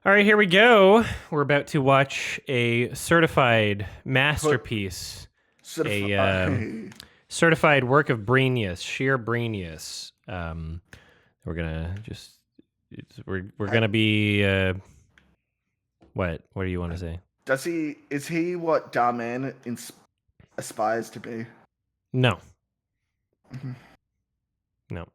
All right, here we go. We're about to watch a certified masterpiece, certified work of brainius, sheer brainius. We're gonna just we're gonna be what? What do you want to say? Is he what Darman aspires to be? No. No.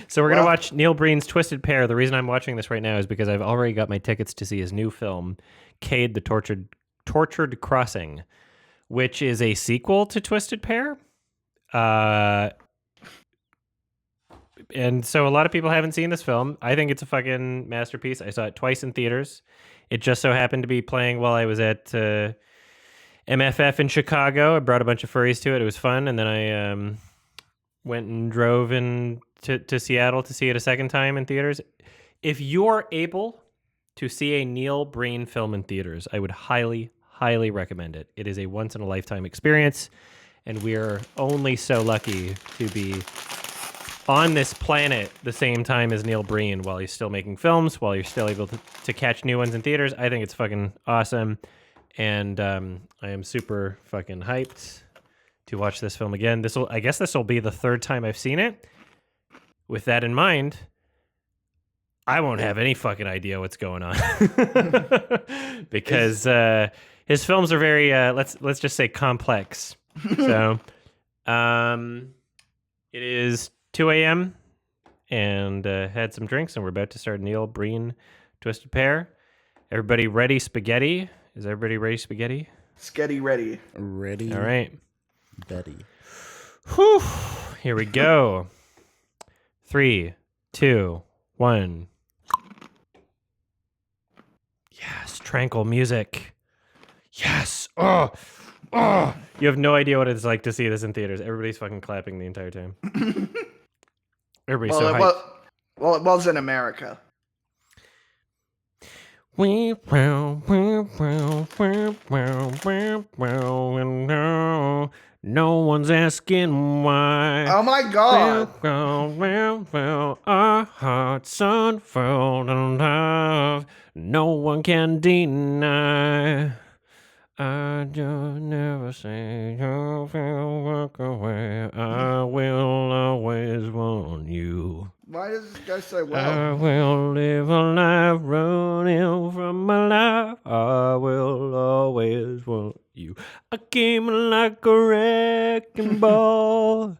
So we're going to watch Neil Breen's Twisted Pair. The reason I'm watching this right now is because I've already got my tickets to see his new film, Cade the Tortured Crossing, which is a sequel to Twisted Pair. And so a lot of people haven't seen this film. I think it's a fucking masterpiece. I saw it twice in theaters. It just so happened to be playing while I was at MFF in Chicago. I brought a bunch of furries to it. It was fun. And then I went and drove to Seattle to see it a second time in theaters. If you're able to see a Neil Breen film in theaters, I would highly, highly recommend it. It is a once-in-a-lifetime experience, and we're only so lucky to be on this planet the same time as Neil Breen while he's still making films, while you're still able to catch new ones in theaters. I think it's fucking awesome, and I am super fucking hyped to watch this film again. I guess this will be the third time I've seen it. With that in mind, I won't have any fucking idea what's going on because his films are very let's just say complex. So, it is 2 a.m. and had some drinks, and we're about to start Neil Breen Twisted Pair. Everybody ready? Spaghetti? Is everybody ready? Spaghetti? Sketty ready. Ready. All right. Betty. Whew. Here we go. 3, 2, 1. Yes, tranquil music. Yes. Oh. You have no idea what it's like to see this in theaters. Everybody's fucking clapping the entire time. Everybody's so hyped. Well, it was in America. No one's asking why. Oh my god! Our hearts unfurled in love. No one can deny. I just never say you'll walk away. I will always want you. Why does this go so well? I will live a life running from my life. I will always want you. I came like a wrecking ball.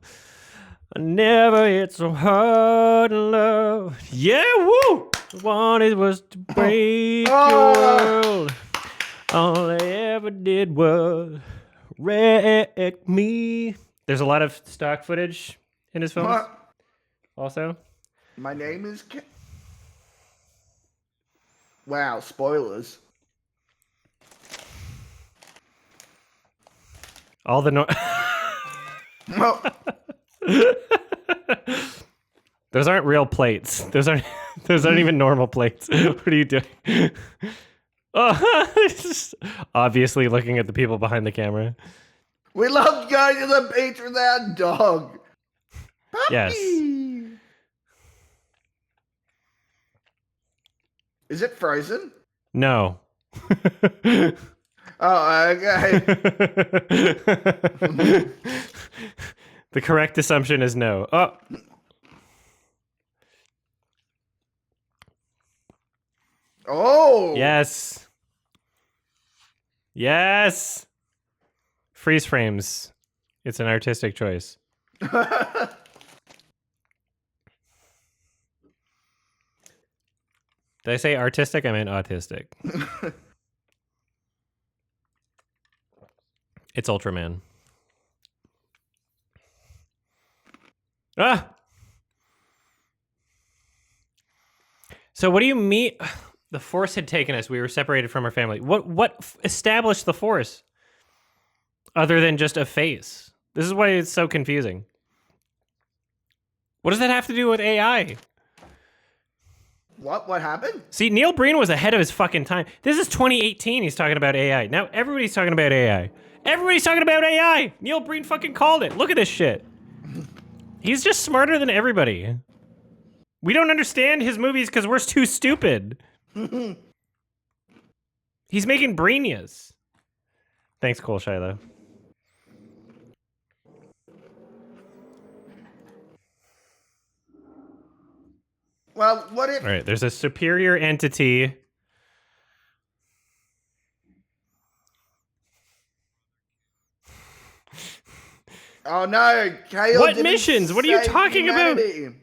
I never hit so hard in love. Yeah, woo! Wanted was to break your world. All I ever did was wreck me. There's a lot of stock footage in his films. Also. My name is Wow, spoilers. All the Those aren't real plates. Those aren't even normal plates. What are you doing? Oh, just obviously looking at the people behind the camera. We love going to the beach with our dog. Puppy. Yes. Is it frozen? No. Oh, okay. The correct assumption is no. Oh. Oh. Yes. Yes. Freeze frames. It's an artistic choice. Did I say artistic? I meant autistic. It's Ultraman. Ah! So what do you mean? The Force had taken us. We were separated from our family. What established the Force? Other than just a face. This is why it's so confusing. What does that have to do with AI? What happened? See, Neil Breen was ahead of his fucking time. This is 2018. He's talking about AI. Now everybody's talking about AI. Everybody's talking about AI. Neil Breen fucking called it. Look at this shit. He's just smarter than everybody. We don't understand his movies because we're too stupid. He's making Brinias. Thanks, Cole Shiloh. Well, what if... All right, there's a superior entity. Oh no, Kale What didn't missions? What are you save talking about? humanity.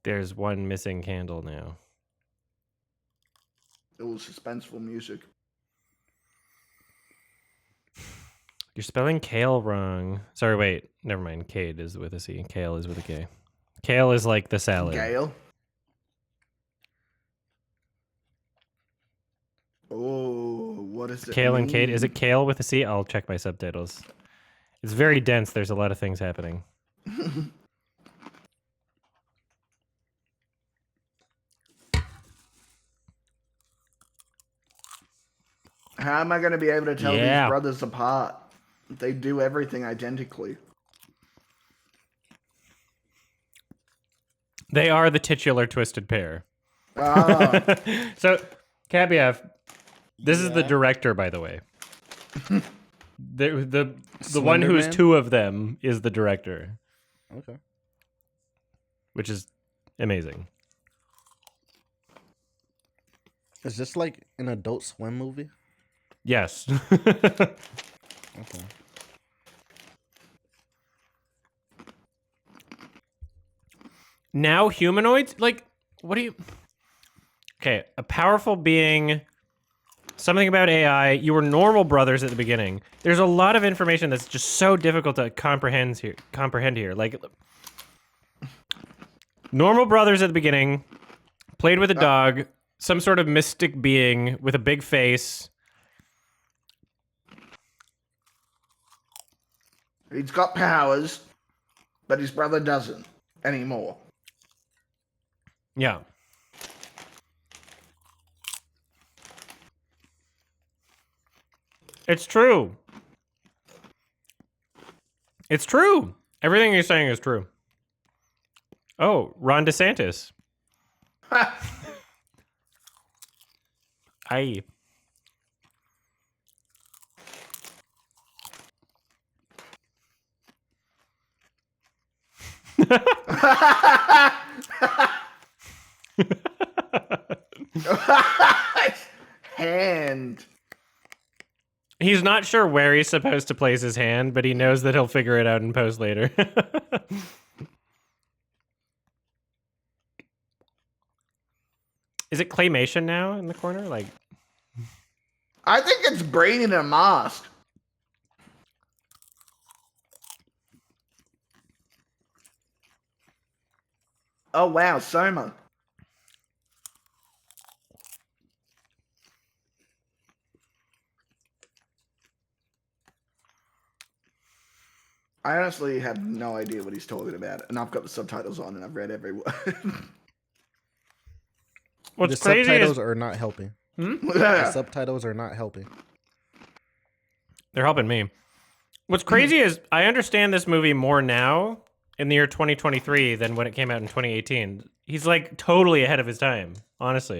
There's one missing candle now. It was suspenseful music. You're spelling kale wrong. Sorry, wait. Never mind. Cade is with a C. Kale is with a K. Kale is like the salad. Gale. Oh, what does it Kale mean? and Cade. Is it kale with a C? I'll check my subtitles. It's very dense. There's a lot of things happening. How am I going to be able to tell Yeah. these brothers apart? They do everything identically. They are the titular twisted pair. Ah. So, Kabiev, this is the director, by the way. The one who's Slenderman? two of them is the director, Okay. which is amazing. Is this like an Adult Swim movie? Yes. Okay. Now humanoids? Like, what do you... Okay, a powerful being, something about AI. You were normal brothers at the beginning. There's a lot of information that's just so difficult to comprehend here. Like, normal brothers at the beginning, played with a dog, some sort of mystic being with a big face. He's got powers, but his brother doesn't anymore. Yeah. It's true. It's true. Everything you're saying is true. Oh, Ron DeSantis. Aye. Hand. He's not sure where he's supposed to place his hand, but he knows that he'll figure it out in post later. Is it claymation now in the corner? Like, I think it's brain in a mask. Oh wow, Soma. I honestly have no idea what he's talking about, and I've got the subtitles on, and I've read every word. what's The crazy subtitles is are not helping. The Yeah. subtitles are not helping. they're helping me. What's crazy is I understand this movie more now in the year 2023 than when it came out in 2018. He's like totally ahead of his time, honestly.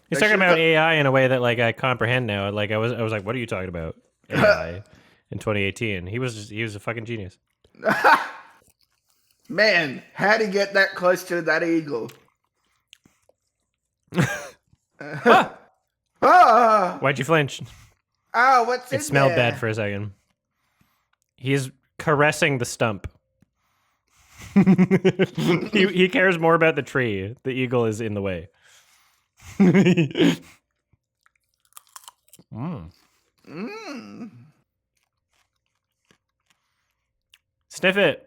He's They talking should've about got- AI in a way that like I comprehend now. Like I was like, what are you talking about? AI in 2018. He was a fucking genius. Man, how'd he get that close to that eagle? Ah! Why'd you flinch? Oh, what's It in smelled there? bad for a second. He's caressing the stump. he cares more about the tree. The eagle is in the way. Mm. Sniff it.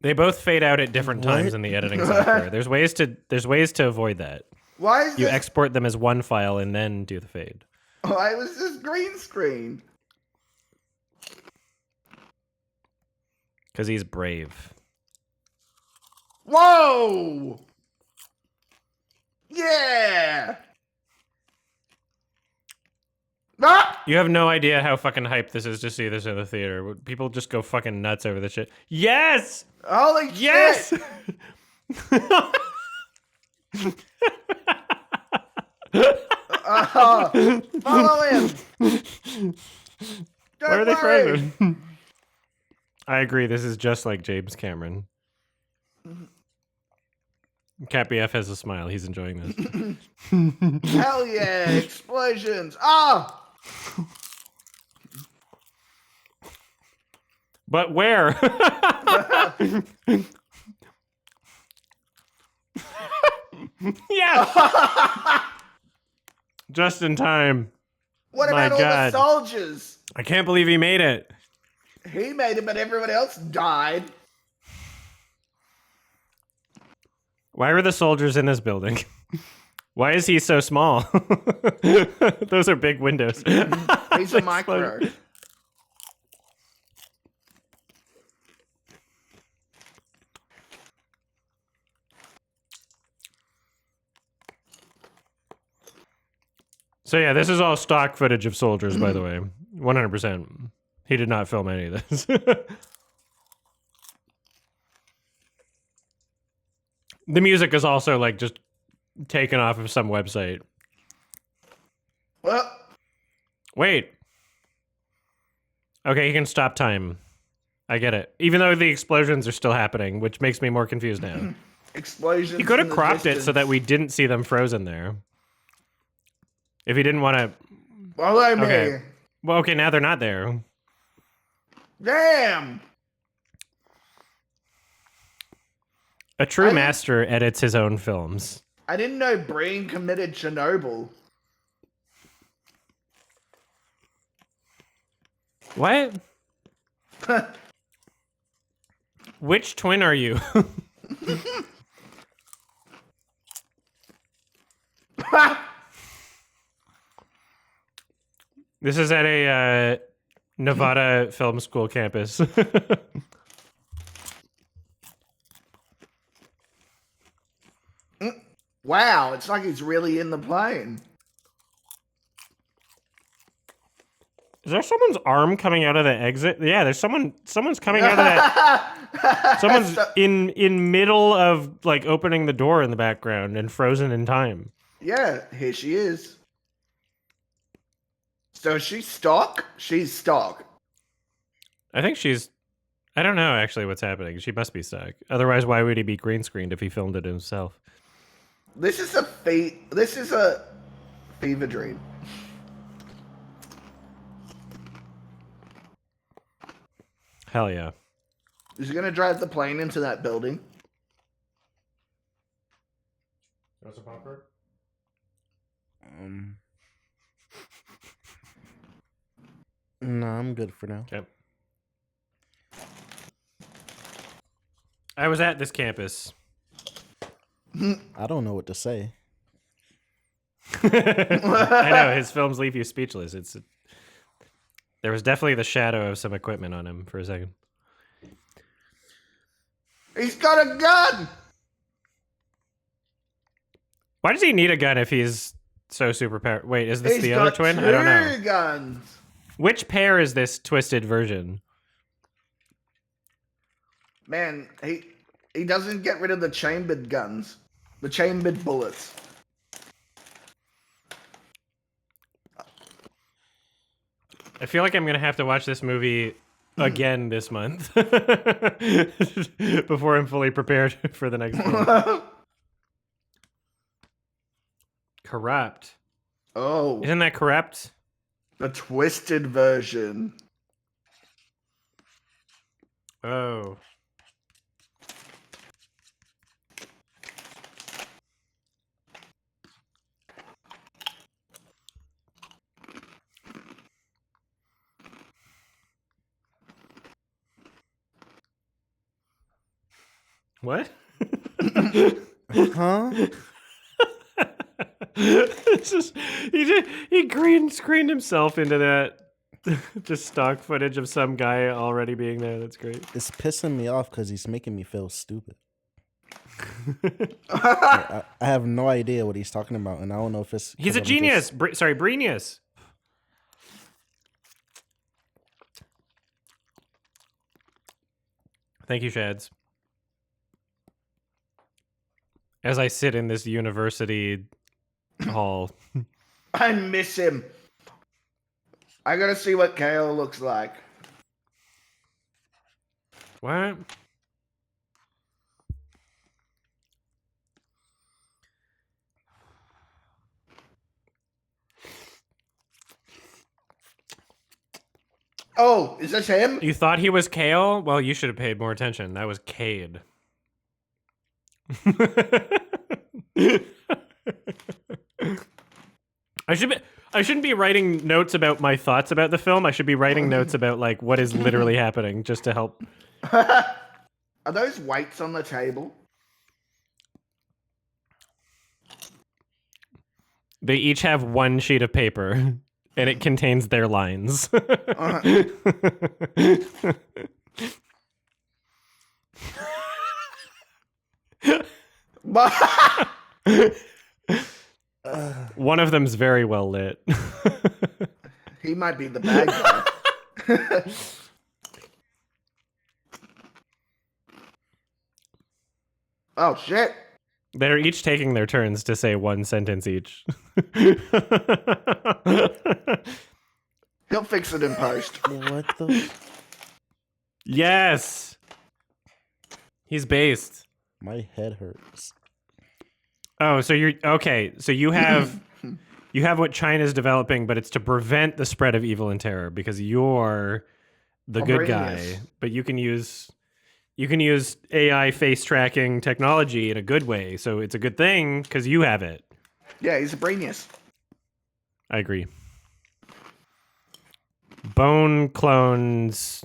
They both fade out at different times What? in the editing software. There's ways to avoid that. Why is You this? export them as one file and then do the fade. Why was this green screen? Because he's brave. Whoa! Yeah! Ah! You have no idea how fucking hyped this is to see this in the theater. People just go fucking nuts over this shit. Yes! Holy Yes! shit! Follow him! Don't Why are they worry. frozen? I agree. This is just like James Cameron. Cat BF has a smile. He's enjoying this. Hell yeah! Explosions! Ah! But where? Yes! Just in time. What My about God. all the soldiers? I can't believe he made it. He made it, but everyone else died. Why were the soldiers in this building? Why is he so small? Those are big windows. He's a micro. So yeah, this is all stock footage of soldiers, by the way. 100%. He did not film any of this. The music is also like just taken off of some website. Well, Wait. Okay, he can stop time. I get it. Even though the explosions are still happening, which makes me more confused now. explosions. He could have in the cropped it so distance. that we didn't see them frozen there. If he didn't want to... Follow me. Okay. Well, okay, now they're not there. Damn. A true master edits his own films. I didn't know Breen committed Chernobyl. What? Which twin are you? This is at a Nevada film school campus. Wow, it's like he's really in the plane. Is there someone's arm coming out of the exit? Yeah, there's someone's coming out of that. Someone's in middle of like opening the door in the background and frozen in time. Yeah, here she is. So she's stock? She's stock. I think she's I don't know actually what's happening. She must be stuck. Otherwise, why would he be green screened if he filmed it himself? This is a fever dream. Hell yeah. Is he gonna drive the plane into that building? What's a popper? No, I'm good for now. Okay. I was at this campus. I don't know what to say. I know his films leave you speechless. There was definitely the shadow of some equipment on him for a second. He's got a gun! Why does he need a gun if he's so super powered? Wait, is this He's the other got twin? I don't know. two guns. Which pair is this twisted version? Man, he doesn't get rid of the chambered guns. The chambered bullets. I feel like I'm gonna have to watch this movie again this month before I'm fully prepared for the next one. Corrupt. Oh, Isn't that corrupt? the twisted version. Oh. What? Huh? It's just he green screened himself into that just stock footage of some guy already being there. That's great. It's pissing me off because he's making me feel stupid. I have no idea what he's talking about, and I don't know if it's. He's 'cause a I'm genius. just- Sorry, Brenius. Thank you, Shads. As I sit in this university hall. I miss him. I gotta see what Kale looks like. What? Oh, is this him? You thought he was Kale? Well, you should have paid more attention. That was Cade. I shouldn't be writing notes about my thoughts about the film. I should be writing notes about like what is literally happening just to help. Are those weights on the table? They each have one sheet of paper and it contains their lines. One of them's very well lit. He might be the bad guy. Oh, shit. They're each taking their turns to say one sentence each. He'll fix it in post. What the? Yes. He's based. My head hurts. Oh, so you're okay. So you have what China's developing, but it's to prevent the spread of evil and terror because you're the good guy. But you can use AI face tracking technology in a good way. So it's a good thing because you have it. Yeah, he's a brainius. I agree. Bone clones.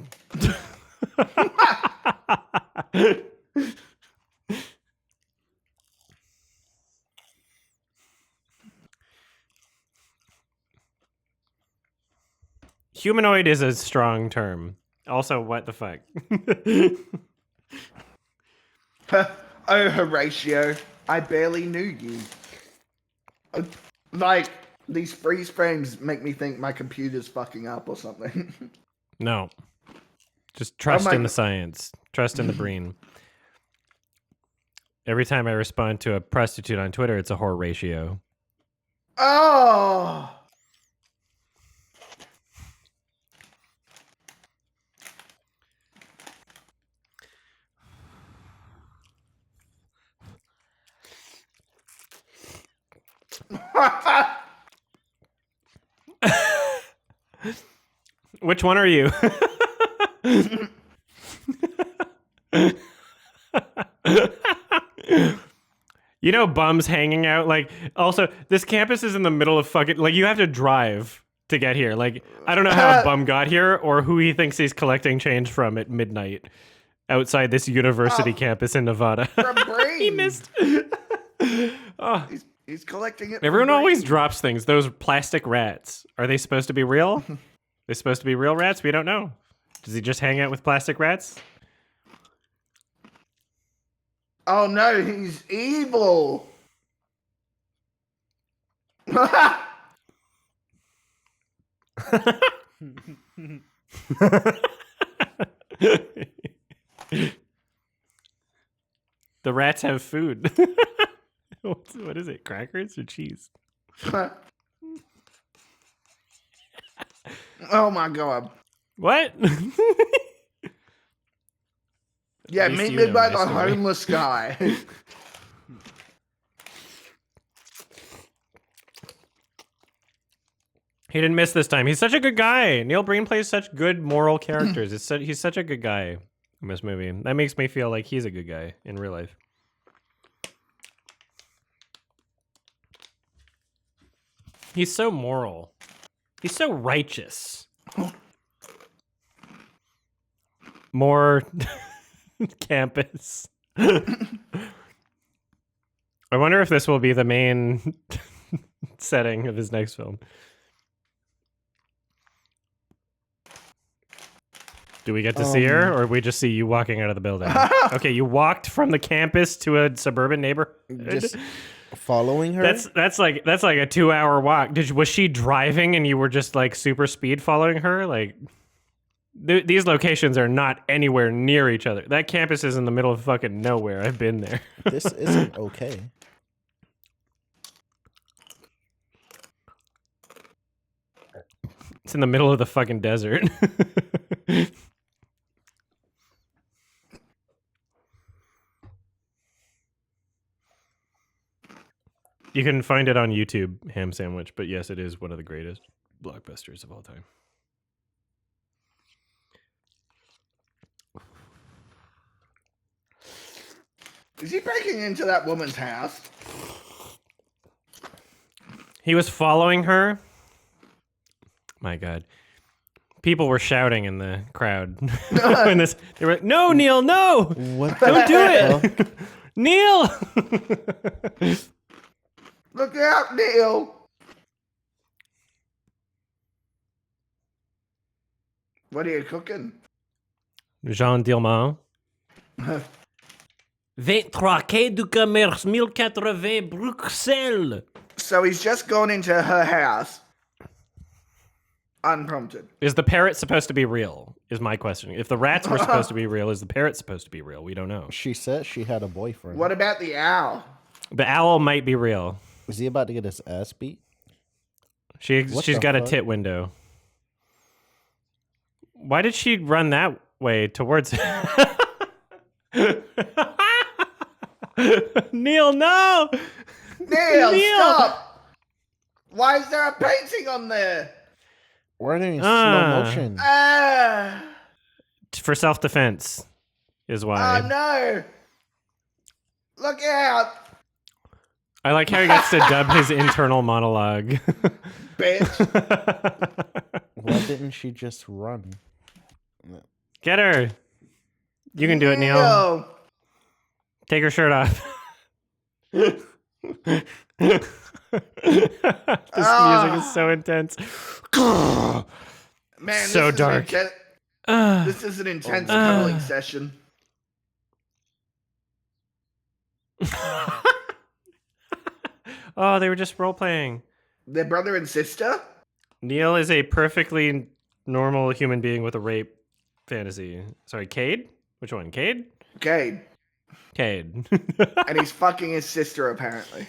Humanoid is a strong term. Also, what the fuck? Oh, Horatio, I barely knew you. Like, these freeze frames make me think my computer's fucking up or something. No. Just trust my in the science. Trust in the brain. Every time I respond to a prostitute on Twitter, it's a whore ratio. Oh! Which one are you? You know, bums hanging out. Like, also, this campus is in the middle of fucking. Like, you have to drive to get here. Like, I don't know how a bum got here or who he thinks he's collecting change from at midnight outside this university campus in Nevada. From brains. He missed. Oh. He's collecting it. Everyone always drops things. Those plastic rats. Are they supposed to be real? They're supposed to be real rats? We don't know. Does he just hang out with plastic rats? Oh no, he's evil. The rats have food. What is it? Crackers or cheese? Oh my god. What? Yeah, least meet you me know by my the story. homeless guy. He didn't miss this time. He's such a good guy. Neil Breen plays such good moral characters. He's such a good guy in this movie. That makes me feel like he's a good guy in real life. He's so moral. He's so righteous. More campus. I wonder if this will be the main setting of his next film. Do we get to see her, or we just see you walking out of the building? Okay, you walked from the campus to a suburban neighborhood. Just following her. That's like a 2-hour walk. Was she driving and you were just like super speed following her? Like, These locations are not anywhere near each other. That campus is in the middle of fucking nowhere. I've been there. This isn't okay. It's in the middle of the fucking desert. You can find it on YouTube, Ham Sandwich, but yes, it is one of the greatest blockbusters of all time. Is he breaking into that woman's house? He was following her. My God. People were shouting in the crowd. When they were, no, Neil, no! What? Don't do it! Neil! Look out, Neil! What are you cooking? Jean Dilmont. 23 Quai du Commerce, 1080 Bruxelles. So he's just gone into her house. Unprompted. Is the parrot supposed to be real? Is my question. If the rats were supposed to be real, is the parrot supposed to be real? We don't know. She said she had a boyfriend. What about the owl? The owl might be real. Is he about to get his ass beat? She's the got a fuck? tit window. Why did she run that way towards Neil, no! Neil, Neil! stop! Why is there a painting on there? We're in slow motion. For self-defense is why. Oh no! Look out! I like how he gets to dub his internal monologue. Bitch. Why didn't she just run? Get her. You can do it, Neil. Take her shirt off. This music is so intense. Man, So this dark. This is an intense cuddling session. Oh, they were just role-playing. Their brother and sister? Neil is a perfectly normal human being with a rape fantasy. Sorry, Cade? Which one? Cade? Cade. Cade. And he's fucking his sister, apparently.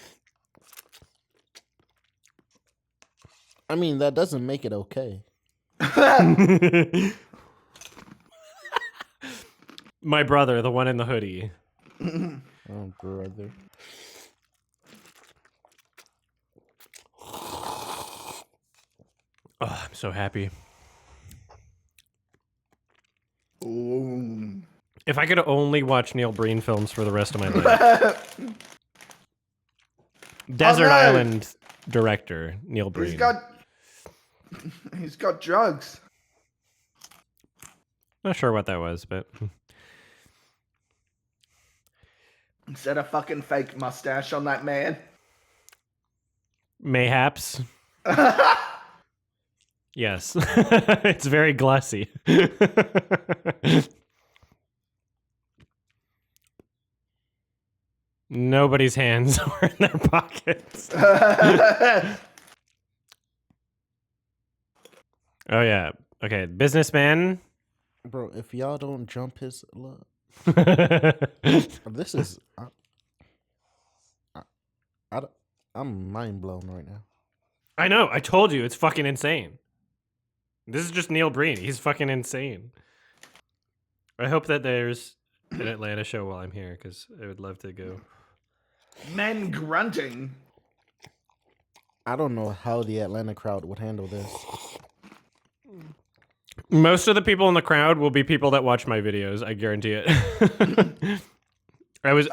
I mean, that doesn't make it okay. My brother, the one in the hoodie. Oh, brother. Oh, I'm so happy. Ooh. If I could only watch Neil Breen films for the rest of my life. Desert no. Island director, Neil Breen. He's got drugs. Not sure what that was, but Is that a fucking fake mustache on that man? mayhaps. Yes. It's very glossy. Nobody's hands were in their pockets. Oh yeah. Okay, businessman. Bro, if y'all don't jump his look, this is I'm mind blown right now. I know. I told you it's fucking insane. This is just Neil Breen. He's fucking insane. I hope that there's an Atlanta show while I'm here because I would love to go. Men grunting. I don't know how the Atlanta crowd would handle this. Most of the people in the crowd will be people that watch my videos. I guarantee it. I was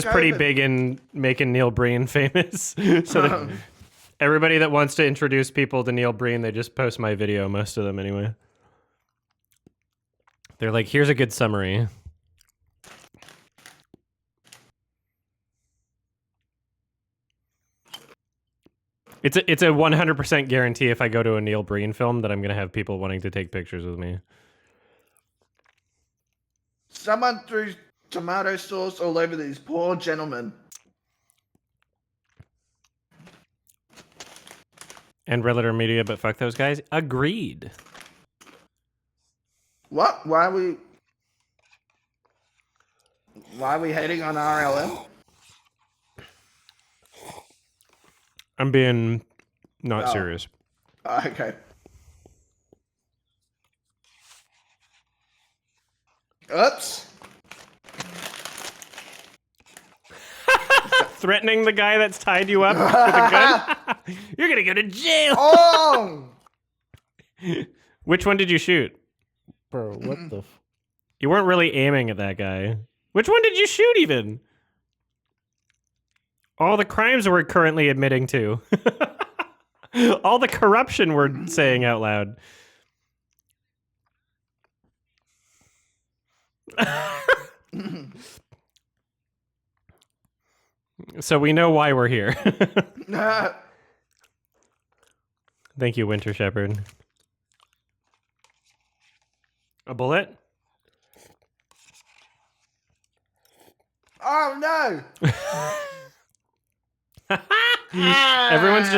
pretty COVID. big in making Neil Breen famous. So that everybody that wants to introduce people to Neil Breen, they just post my video. Most of them, anyway. They're like, "Here's a good summary." It's a 100% guarantee if I go to a Neil Breen film that I'm gonna have people wanting to take pictures with me. Someone threw tomato sauce all over these poor gentlemen. And Red Letter Media, but fuck those guys. Agreed. What? Why are we hating on RLM? I'm being not Oh. serious. Okay. Oops. Threatening the guy that's tied you up with a gun? You're gonna go to jail. Oh! Which one did you shoot? Bro, what the? You weren't really aiming at that guy. Which one did you shoot even? All the crimes we're currently admitting to. All the corruption we're saying out loud. So we know why we're here. Thank you, Winter Shepherd. A bullet? Oh no! Everyone's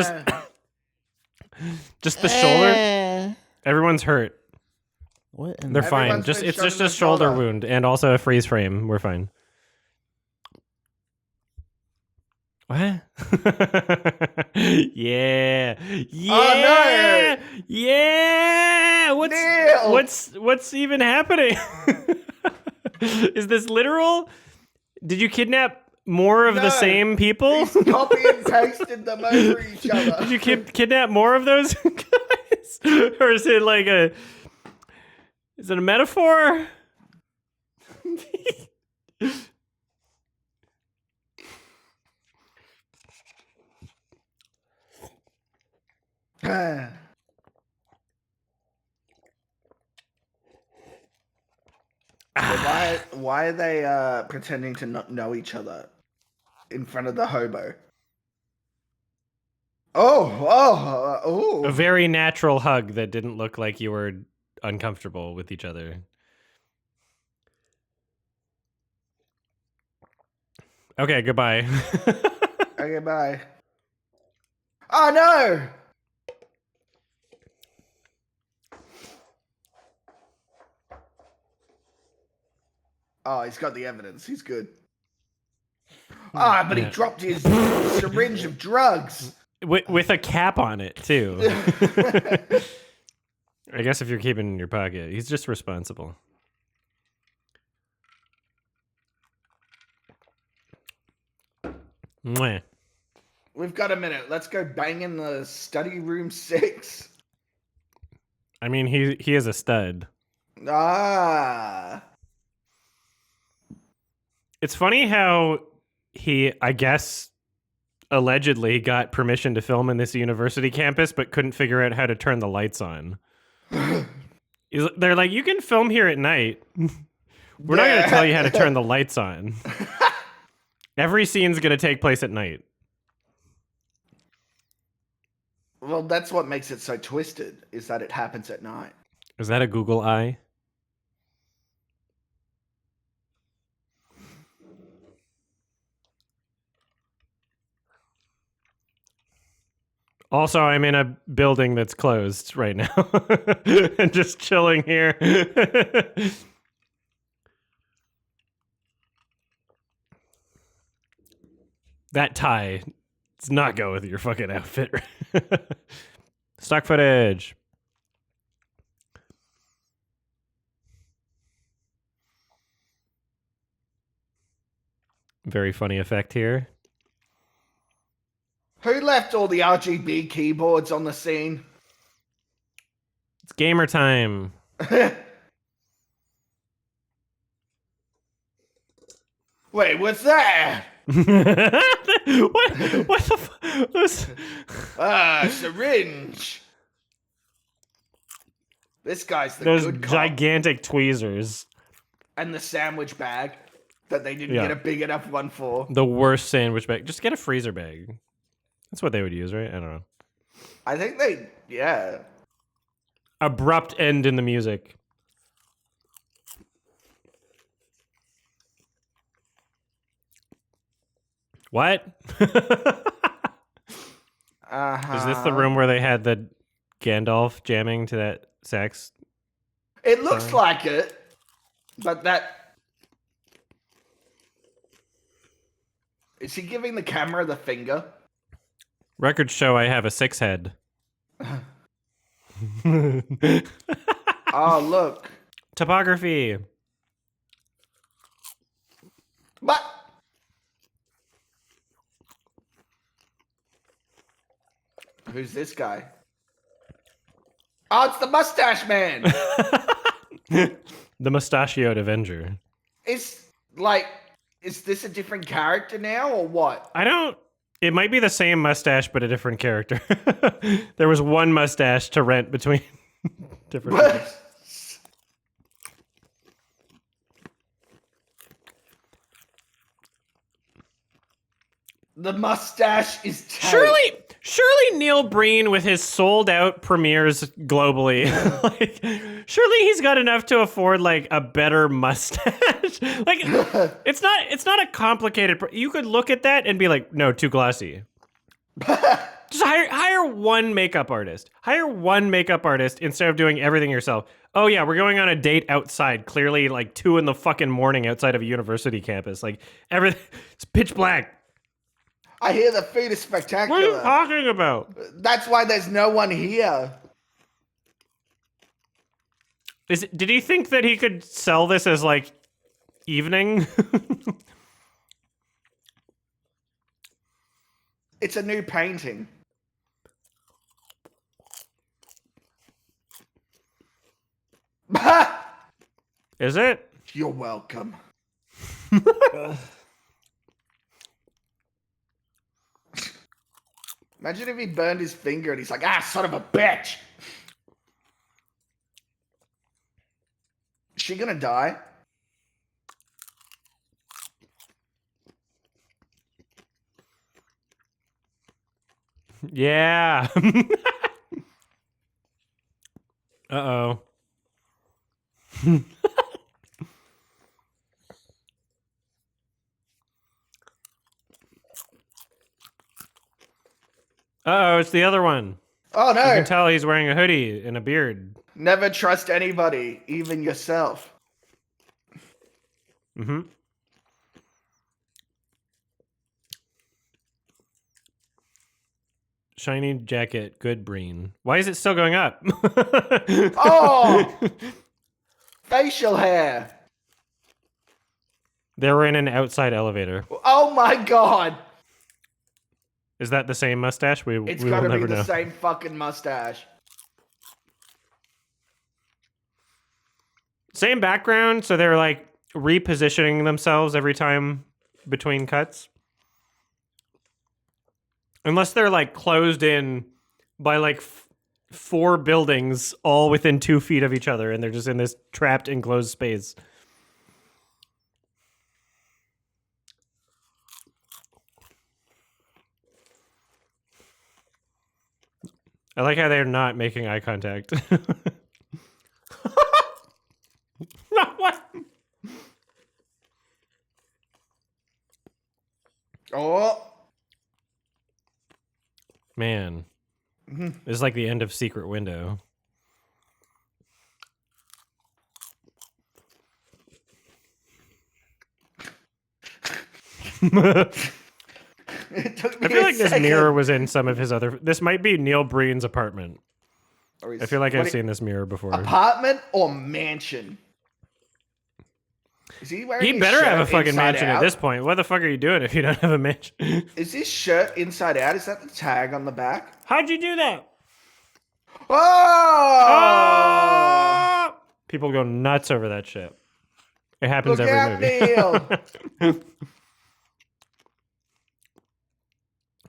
just the shoulder. Everyone's hurt. What? They're fine. Everyone's been It's shot just in a the shoulder shoulder. wound and also a freeze frame. We're fine. What? Yeah. Yeah. Yeah. Neil! What's even happening? Is this literal? Did you kidnap more of the No. same people? He's copy and pasted them over each other. Did you kidnap more of those guys? Or is it like is it a metaphor? Why are they pretending to not know each other in front of the hobo? Oh! A very natural hug that didn't look like you were uncomfortable with each other. Okay, goodbye. Okay, bye. Oh no! Oh, he's got the evidence. He's good. Ah, but he Yeah. dropped his syringe of drugs. With a cap on it, too. I guess if you're keeping it in your pocket, he's just responsible. Mwah. We've got a minute. Let's go bang in the study room 6. I mean, he is a stud. Ah. It's funny how he, I guess, allegedly got permission to film in this university campus, but couldn't figure out how to turn the lights on. They're like, you can film here at night. We're not going to tell you how to turn the lights on. Every scene's going to take place at night. Well, that's what makes it so twisted, is that it happens at night. Is that a Google eye? Also, I'm in a building that's closed right now. And just chilling here. That tie does not go with your fucking outfit. Stock footage. Very funny effect here. Who left all the RGB keyboards on the scene? It's gamer time. Wait, what's that? What the Syringe. This guy's the those good cop. gigantic tweezers. And the sandwich bag that they didn't Yeah. get a big enough one for. The worst sandwich bag. Just get a freezer bag. That's what they would use, right? I don't know. I think they, yeah. Abrupt end in the music. What? Uh-huh. Is this the room where they had the Gandalf jamming to that sax? It looks So- like it, but that... Is he giving the camera the finger? Records show I have a 6 head. Oh, look. Topography. But... Who's this guy? Oh, it's the mustache man. The mustachioed Avenger. Is this a different character now or what? I don't. It might be the same mustache, but a different character. There was one mustache to rent between different. people. The mustache is tight. Surely Neil Breen with his sold out premieres globally. Like, surely he's got enough to afford like a better mustache. Like, it's not a complicated. You could look at that and be like, no, too glossy. Just hire one makeup artist. Hire one makeup artist instead of doing everything yourself. Oh yeah, we're going on a date outside. Clearly, like 2 in the fucking morning outside of a university campus. Like everything, it's pitch black. I hear the food is What are spectacular. you talking about? That's why there's no one here. Did he think that he could sell this as like evening? It's a new painting. Is it? You're welcome. Imagine if he burned his finger and he's like, ah, son of a bitch. Is she gonna die? Yeah. Uh-oh. Uh-oh, it's the other one. Oh You can no. tell he's wearing a hoodie and a beard. Never trust anybody, even yourself. Mm-hmm. Shiny jacket, good Breen. Why is it still going up? Oh! Facial hair. They were in an outside elevator. Oh my god. Is that the same mustache? We It's will gotta be never the know. same fucking mustache. Same background, so they're like repositioning themselves every time between cuts. Unless they're like closed in by like 4 buildings all within 2 feet of each other and they're just in this trapped enclosed space. I like how they're not making eye contact. No, what? Oh. Man. This is like the end of Secret Window. It took me I feel a like this second. mirror was in some of his other... This might be Neil Breen's apartment. Or I feel like what I've do- seen this mirror before. Apartment or mansion? Is he wearing He his better have a shirt fucking inside mansion out? at this point. What the fuck are you doing if you don't have a mansion? Is this shirt inside out? Is that the tag on the back? How'd you do that? Oh! Ah! People go nuts over that shit. It happens Look every out, movie. Neil!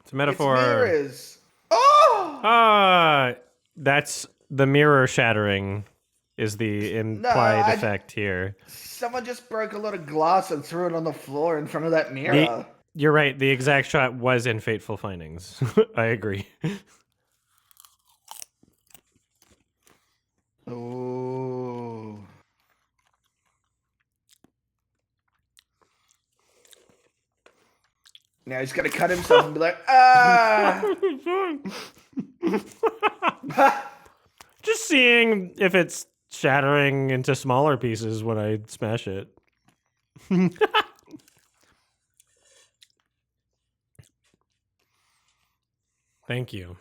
It's a metaphor. It's mirrors. Oh! That's the mirror shattering is the implied effect here. Someone just broke a lot of glass and threw it on the floor in front of that mirror. You're right. The exact shot was in Fateful Findings. I agree. Oh. Now he's gonna cut himself and be like, ah! Just seeing if it's shattering into smaller pieces when I smash it. Thank you.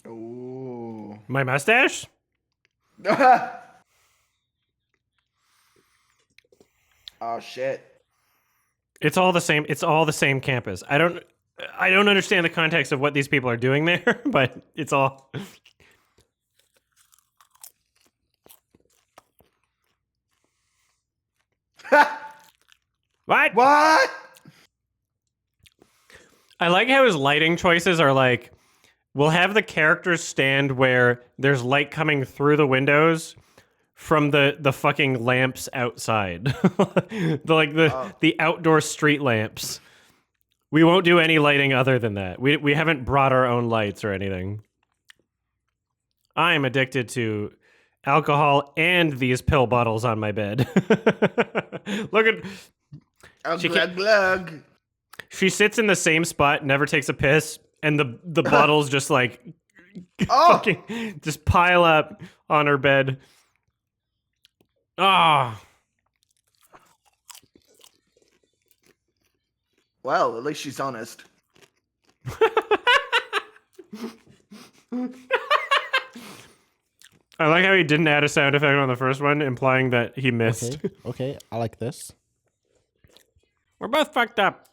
Ooh. My mustache? Oh shit. It's all the same. It's all the same campus. I don't understand the context of what these people are doing there, but it's all. What? What? I like how his lighting choices are like, we'll have the characters stand where there's light coming through the windows from the fucking lamps outside. The outdoor street lamps. We won't do any lighting other than that. We haven't brought our own lights or anything. I am addicted to alcohol and these pill bottles on my bed. Look at Glug glug. she sits in the same spot, never takes a piss, and the bottles just like fucking just pile up on her bed. Ah. Well, at least she's honest. I like how he didn't add a sound effect on the first one, implying that he missed. Okay, I like this. We're both fucked up.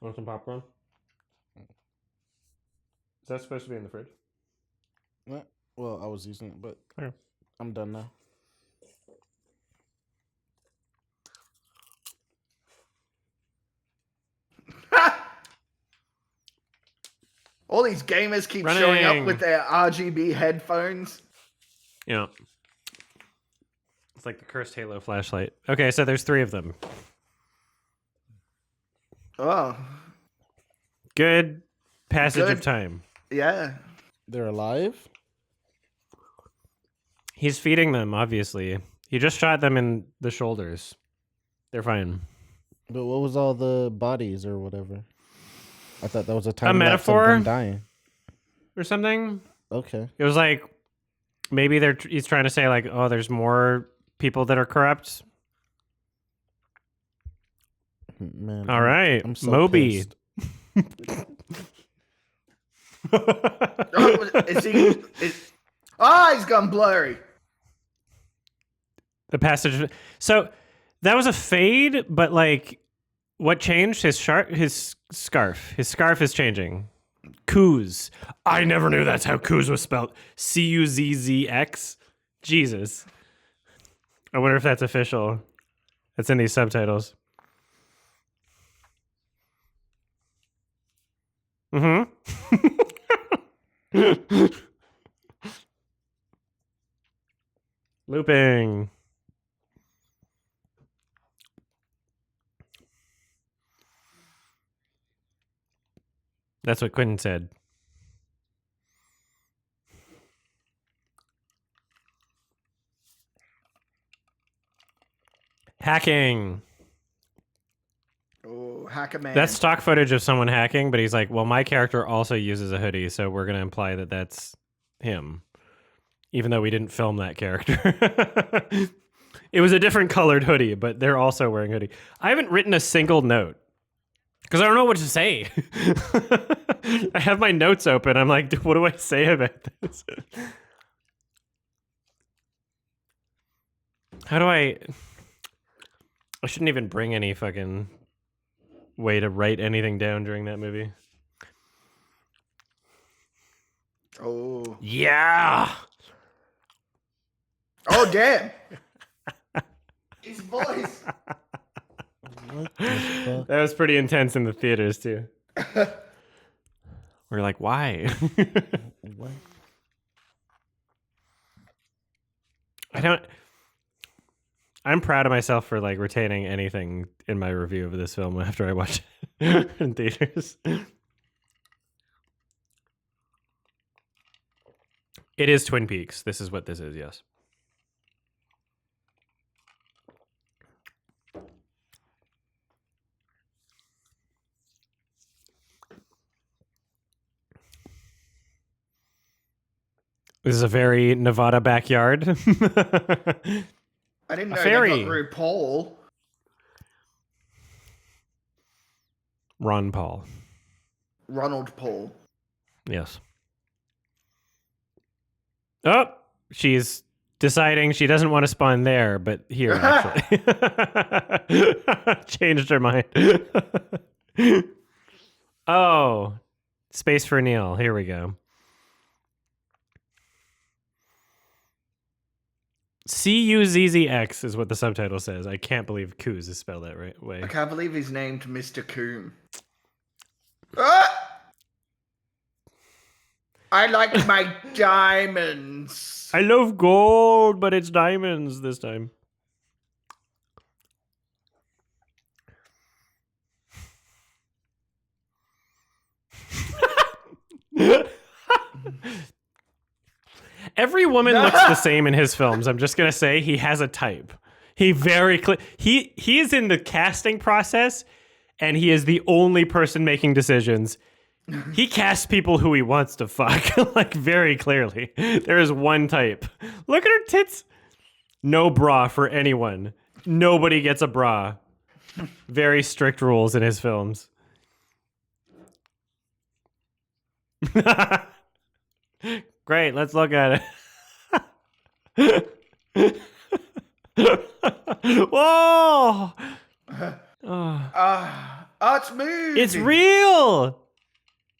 Want some popcorn? Is that supposed to be in the fridge? What? Well, I was using it, but Okay. I'm done now. All these gamers keep showing up Running. with their RGB headphones. Yeah. It's like the cursed Halo flashlight. Okay, so there's 3 of them. Oh, Good passage of Good. time. yeah. They're alive? He's feeding them, obviously. He just shot them in the shoulders. They're fine. But what was all the bodies or whatever? I thought that was a time lapse of metaphor? them dying. Or something? Okay. It was like, maybe he's trying to say, like, oh, there's more people that are corrupt. Man. All right, I'm so Moby. pissed. Oh, he's gone blurry. The passage. So that was a fade, but like, what changed? His scarf. His scarf is changing. Kuz. I never knew that's how Kuz was spelled. Cuzzx. Jesus. I wonder if that's official. That's in these subtitles. Mm-hmm. Looping. That's what Quentin said. Hacking. Oh, hack a man. That's stock footage of someone hacking, but he's like, well, my character also uses a hoodie, so we're going to imply that that's him. Even though we didn't film that character. It was a different colored hoodie, but they're also wearing hoodie. I haven't written a single note because I don't know what to say. I have my notes open. I'm like, what do I say about this? How do I shouldn't even bring any fucking way to write anything down during that movie. Oh. Yeah. Oh, damn. His voice. What the fuck? That was pretty intense in the theaters too. We're like, why? What? I'm proud of myself for like retaining anything in my review of this film after I watched it in theaters. It is Twin Peaks. This is what this is, yes. This is a very Nevada backyard. I didn't know ferry. they got through Paul. Ron Paul. Ronald Paul. Yes. Oh, she's deciding she doesn't want to spawn there, but here, actually. Changed her mind. Oh, space for Neil. Here we go. CUZZX is what the subtitle says. I can't believe Kuz is spelled that right way. I can't believe he's named Mr. Coom. Ah! I like my diamonds. I love gold, but it's diamonds this time. Every woman looks the same in his films. I'm just gonna say he has a type. He very he is in the casting process, and he is the only person making decisions. He casts people who he wants to fuck, like very clearly. There is one type. Look at her tits. No bra for anyone. Nobody gets a bra. Very strict rules in his films. Great, let's look at it. Whoa! It's moving. It's real!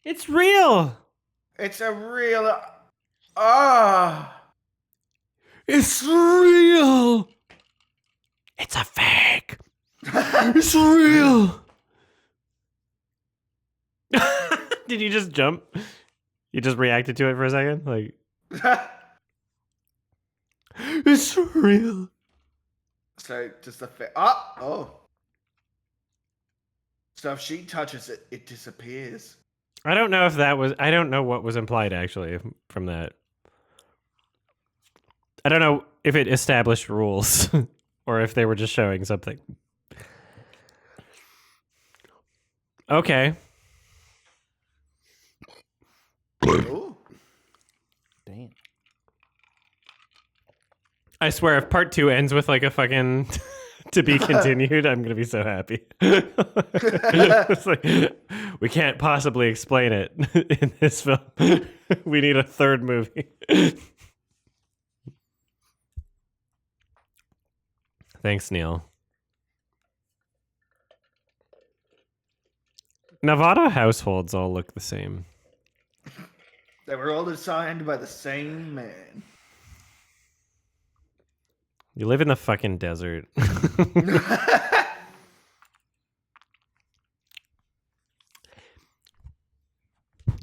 It's real! It's a real. It's real! It's a fake! It's real! Did you just jump? You just reacted to it for a second? Like, it's real. So just the So if she touches it, it disappears. I don't know if that was. I don't know what was implied actually from that. I don't know if it established rules or if they were just showing something. Okay. Ooh. Damn. I swear, if part 2 ends with like a fucking to be continued, I'm gonna be so happy. It's like, we can't possibly explain it in this film. We need a third movie. Thanks, Neil. Nevada households all look the same. They were all designed by the same man. You live in the fucking desert.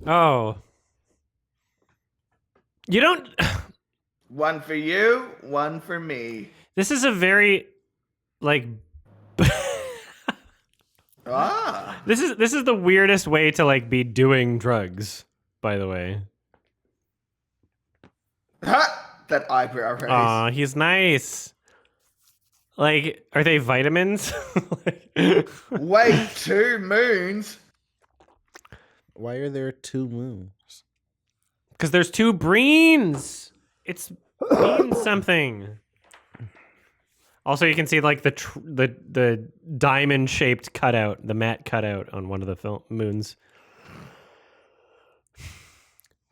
Oh. You don't... One for you, one for me. This is a very, like... This is the weirdest way to, like, be doing drugs, by the way. That eyebrow raise. Aw, he's nice. Like, are they vitamins? Wait, 2 moons? Why are there 2 moons? Because there's 2 Breens. It's means something. Also, you can see like the diamond shaped cutout, the matte cutout on one of the moons.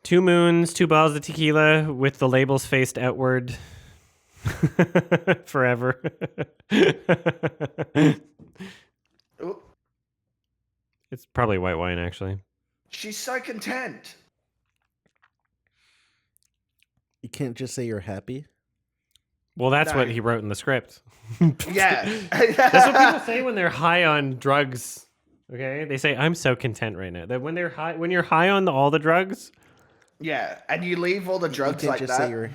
2 moons, 2 bottles of tequila with the labels faced outward. Forever. Ooh, It's probably white wine, actually. she's so content. You can't just say you're happy. Well, that's No. what he wrote in the script. Yeah. That's what people say when they're high on drugs. Okay, they say I'm so content right now. That when they're high, when you're high on all the drugs, Yeah, and you leave all the You drugs can't like just that. say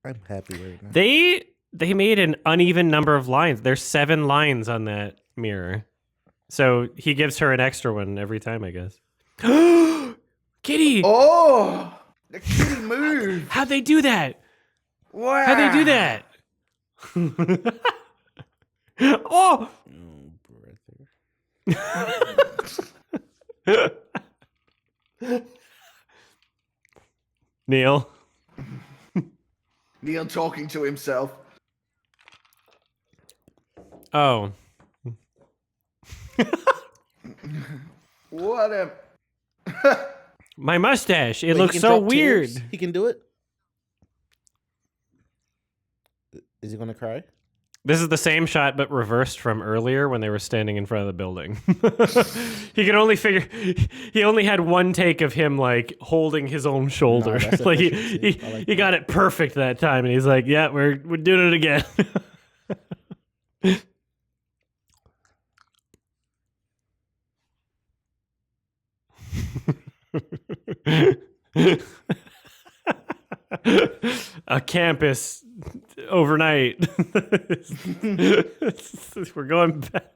I'm happy right now. they made an uneven number of lines. There's 7 lines on that mirror, so he gives her an extra one every time, I guess. Kitty. Oh, The kitty moved. How'd they do that? Wow. How'd they do that? Oh! Neil. Neil talking to himself. Oh. What a... My mustache. It Wait, he looks can so drop weird. tears? He can do it? Is he gonna cry? This is the same shot, but reversed from earlier when they were standing in front of the building. He could only figure. He only had one take of him like holding his own shoulder. that's Like efficiency. I like he got it perfect that time, and he's like, "Yeah, we're doing it again." A campus overnight. We're going back.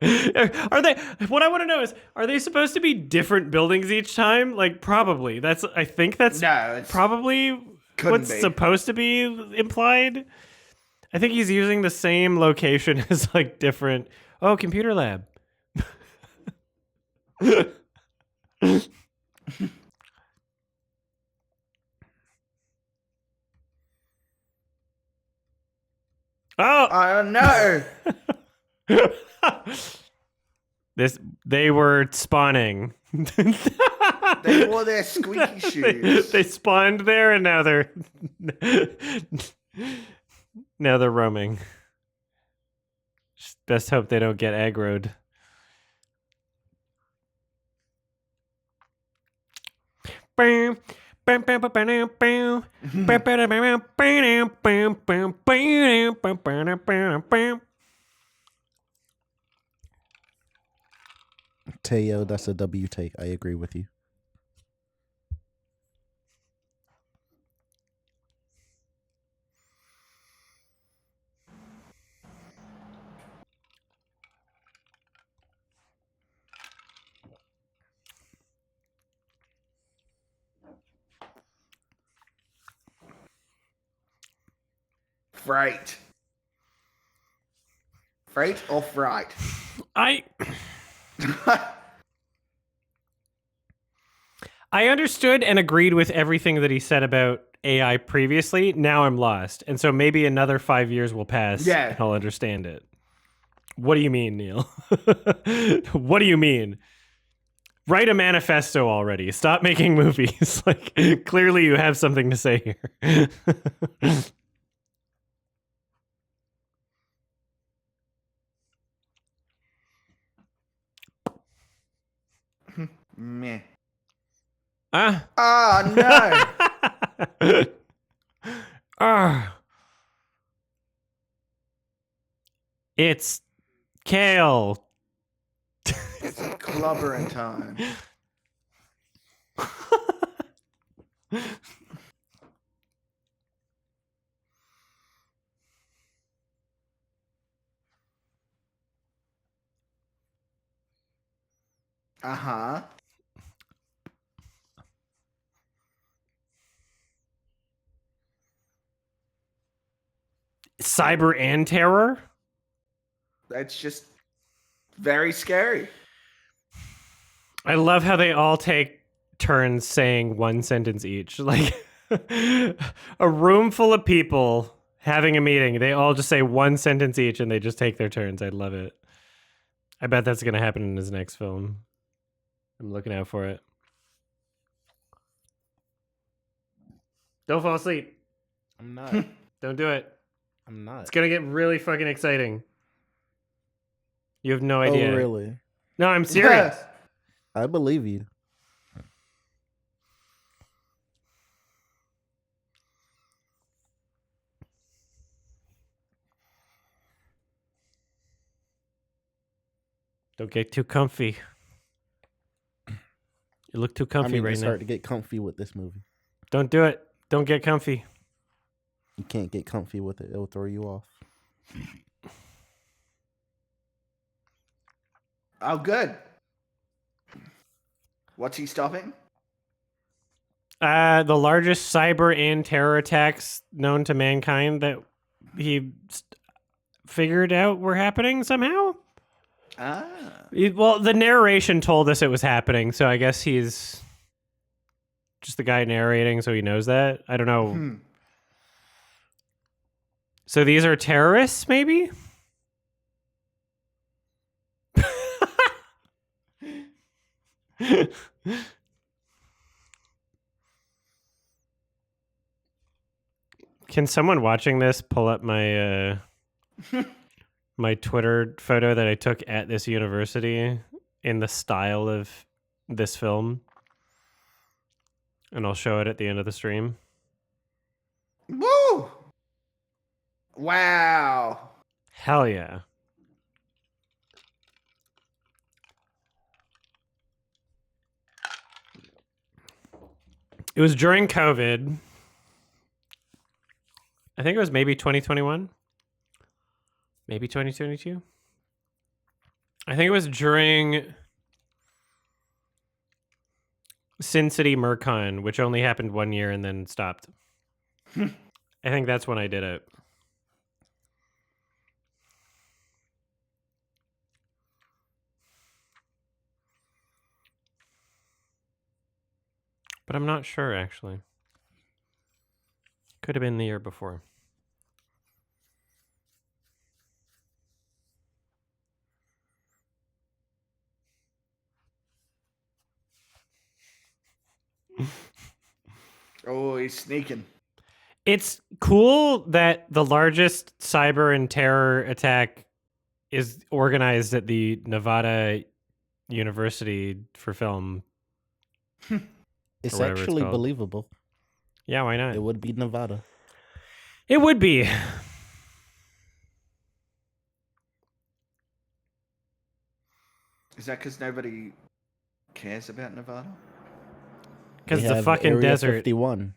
Are they? What I want to know is, are they supposed to be different buildings each time? Like, probably. I think that's No, it's probably couldn't what's be. supposed to be implied. I think he's using the same location as like different. Oh, computer lab. Oh, I don't know. they were spawning. They wore their squeaky shoes. They spawned there and now they're roaming. Just best hope they don't get aggroed. Teo, that's a W take. I agree with you. Freight. Freight or fright? I understood and agreed with everything that he said about AI previously. Now I'm lost. And so maybe another 5 years will pass Yeah. and I'll understand it. What do you mean, Neil? What do you mean? Write a manifesto already. Stop making movies. Like, clearly you have something to say here. Meh. Ah. Oh, no. Ah. It's kale. It's clobbering time. Uh-huh. Cyber and terror? That's just very scary. I love how they all take turns saying one sentence each. Like a room full of people having a meeting. They all just say one sentence each and they just take their turns. I love it. I bet that's going to happen in his next film. I'm looking out for it. Don't fall asleep. I'm not. Don't do it. I'm not. It's going to get really fucking exciting. You have no idea. Oh, really? No, I'm serious. I believe you. Don't get too comfy. You look too comfy I mean, right it's now. hard to get comfy with this movie. Don't do it. Don't get comfy. You can't get comfy with it. It'll throw you off. Oh, good. What's he stopping? The largest cyber and terror attacks known to mankind that he figured out were happening somehow. Well, the narration told us it was happening, so I guess he's just the guy narrating, so he knows that. I don't know. So these are terrorists, maybe? Can someone watching this pull up my my Twitter photo that I took at this university in the style of this film? And I'll show it at the end of the stream. Woo! Wow. Hell yeah. It was during COVID. I think it was maybe 2021. Maybe 2022. I think it was during Sin City Mercon, which only happened 1 year and then stopped. I think that's when I did it. But I'm not sure, actually. Could have been the year before. Oh, he's sneaking. It's cool that the largest cyber and terror attack is organized at the Nevada University for film. It's whatever it's actually called. believable. Yeah, why not? It would be Nevada. It would be. Is that because nobody cares about Nevada? Because They the have fucking Area desert. 51.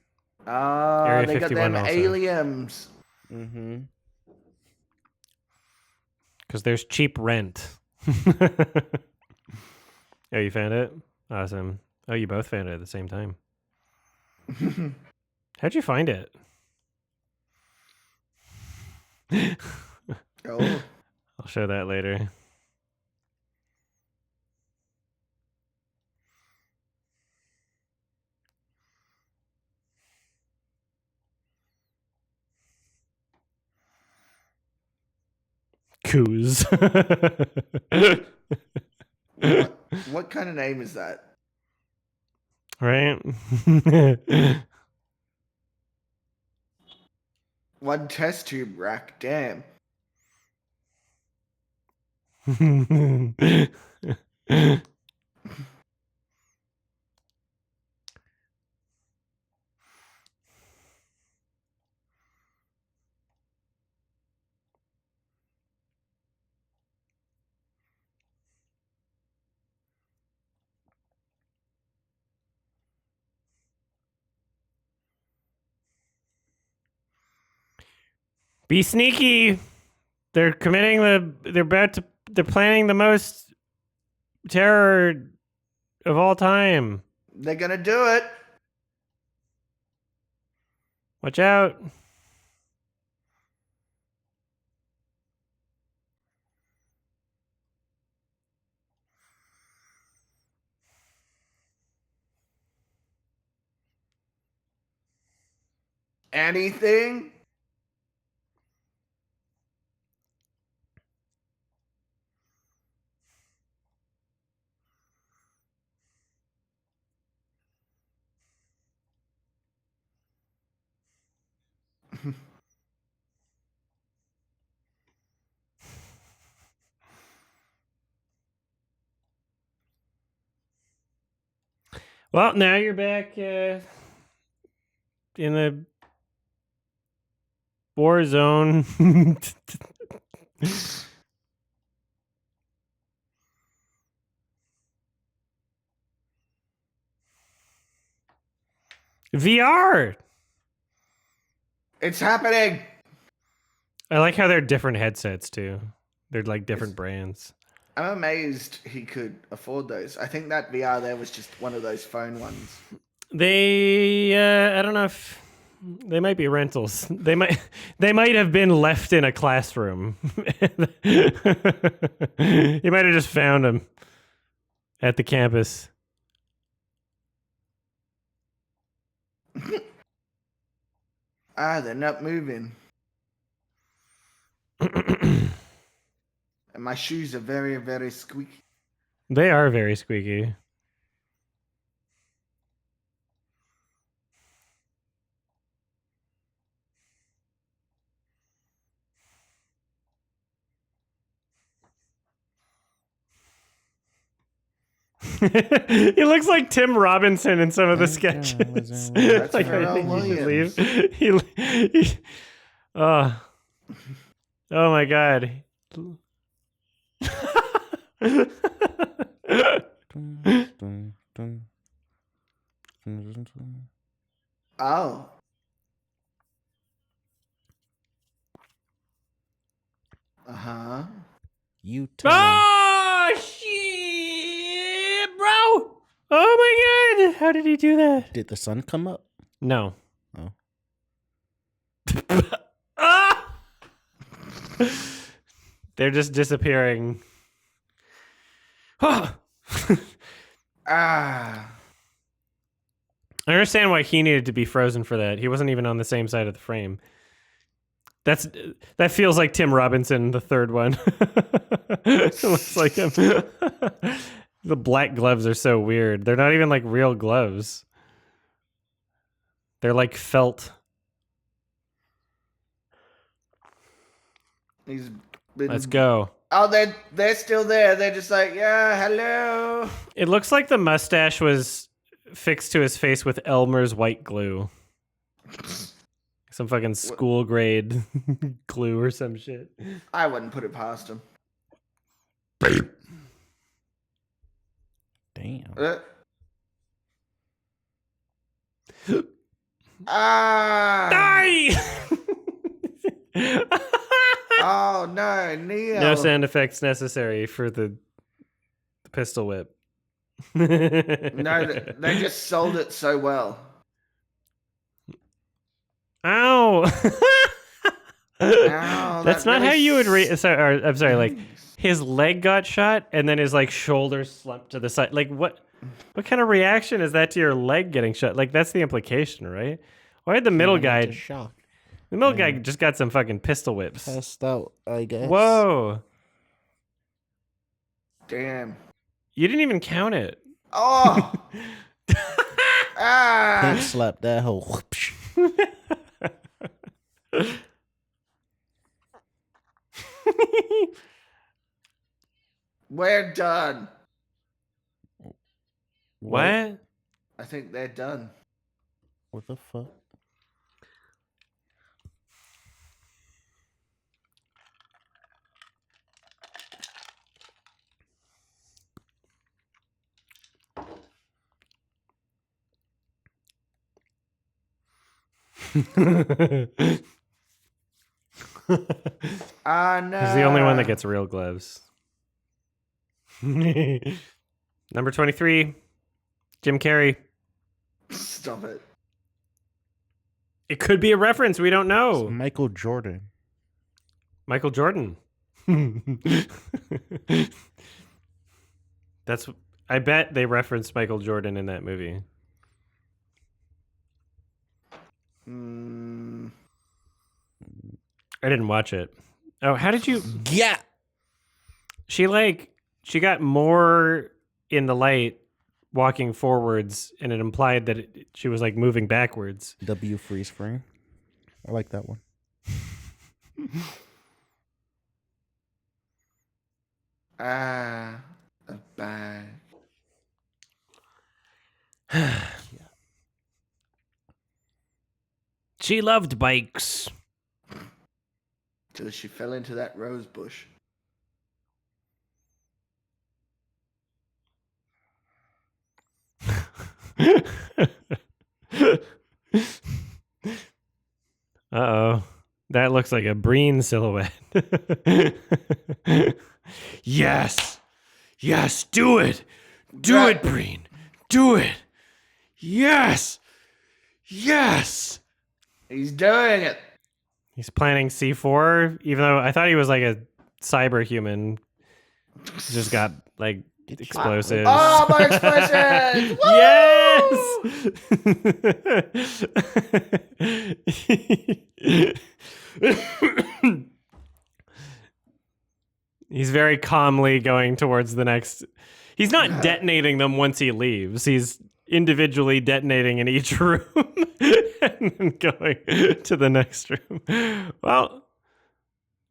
Area They got 51 them also. aliens. Mm-hmm. Because there's cheap rent. Oh, you found it? Awesome. Oh, you both found it at the same time. How'd you find it? Oh. I'll show that later. Coos. What kind of name is that? Right? One test tube rack. Damn. Be sneaky. They're they're planning the most terror of all time. They're gonna do it. Watch out. Anything? Well, now you're back in the war zone. VR. It's happening. I like how they're different headsets too. They're like different brands. I'm amazed he could afford those. I think that VR there was just one of those phone ones. They, I don't know if they might be rentals. They might have been left in a classroom. You might have just found them at the campus. They're not moving. And my shoes are very, very squeaky. They are very squeaky. He looks like Tim Robinson in some of the sketches. That's Like, I Pharrell think he should Williams. leave. Oh my god. Oh. Uh-huh. You tell him. Oh shit, bro! Oh my god! How did he do that? Did the sun come up? No. Oh. Ah! They're just disappearing. Ah! Ah. I understand why he needed to be frozen for that. He wasn't even on the same side of the frame. That feels like Tim Robinson, the third one. It looks like him. The black gloves are so weird. They're not even like real gloves. They're like felt. He's been... Let's go. Oh, they're still there. They're just like, yeah, hello. It looks like the mustache was fixed to his face with Elmer's white glue. Some fucking school grade glue or some shit. I wouldn't put it past him. Damn. Ah! Die! Oh no, Neo. No sound effects necessary for the pistol whip. No, they just sold it so well. Ow! Ow, That's that not really how you would s- I'm sorry, like his leg got shot and then his like shoulders slumped to the side. Like what kind of reaction is that to your leg getting shot? Like that's the implication, right? Why did the middle guy Shock. the middle guy just got some fucking pistol whips? Passed out, I guess. Whoa. Damn. You didn't even count it. Oh. Ah. Pink slap that hoe. We're done. What? I think they're done. What the fuck? Ah, no. He's the only one that gets real gloves. Number 23, Jim Carrey. Stop it. It could be a reference. We don't It's know. Michael Jordan. Michael Jordan. That's. I bet they referenced Michael Jordan in that movie. I didn't watch it. Oh, how did you? Yeah. She got more in the light walking forwards, and it implied that she was like moving backwards. W freeze frame. I like that one. Ah, a bag. She loved bikes. Till she fell into that rose bush. Uh-oh. That looks like a Breen silhouette. Yes. Yes, do it. Do it, Breen. Do it. Yes! Yes! He's doing it. He's planning C4, even though I thought he was like a cyber human. He just got like explosives. Oh, my explosions! Yes! He's very calmly going towards the next. He's not detonating them once he leaves. He's individually detonating in each room and then going to the next room. Well,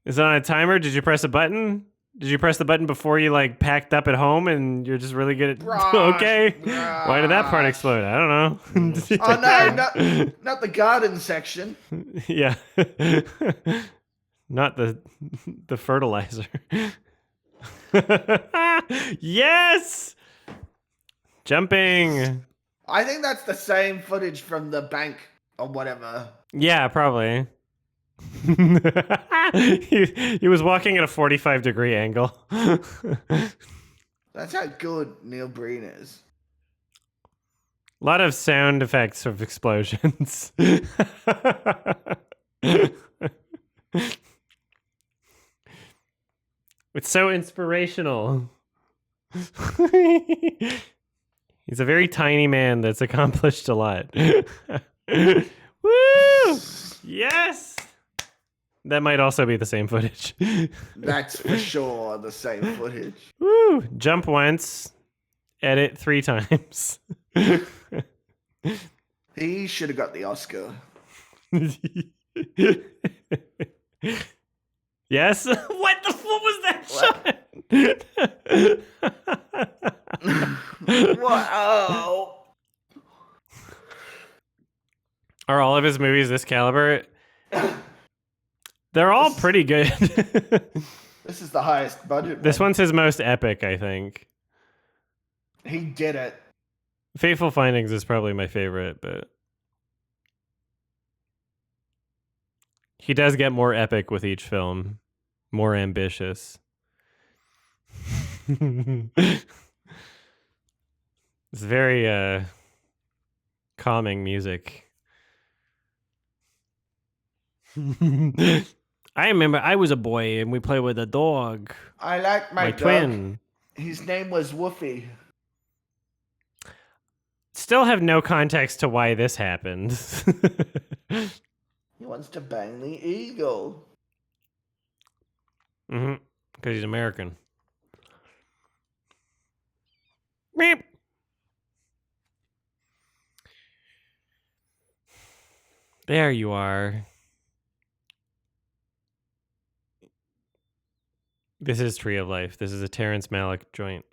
is it on a timer? Did you press a button? Did you press the button before you like packed up at home and you're just really good at okay? Why did that part explode? I don't know. Oh no, not the garden section. Yeah. Not the fertilizer. Yes! Jumping. I think that's the same footage from the bank or whatever. Yeah, probably. he was walking at a 45-degree angle. That's how good Neil Breen is. A lot of sound effects of explosions. It's so inspirational. He's a very tiny man that's accomplished a lot. Woo! Yes! That might also be the same footage. That's for sure the same footage. Woo! Jump once, edit 3 times. He should have got the Oscar. Yes? What was that shot? Wow. Are all of his movies this caliber? They're all pretty good. This is the highest budget. This one's his most epic, I think. He did it. Fateful Findings is probably my favorite, but he does get more epic with each film, more ambitious. It's very calming music. I remember I was a boy and we played with a dog. I like my dog. Twin. His name was Woofy. Still have no context to why this happened. He wants to bang the eagle. Mm-hmm. Because he's American. Meep. There you are. This is Tree of Life. This is a Terrence Malick joint.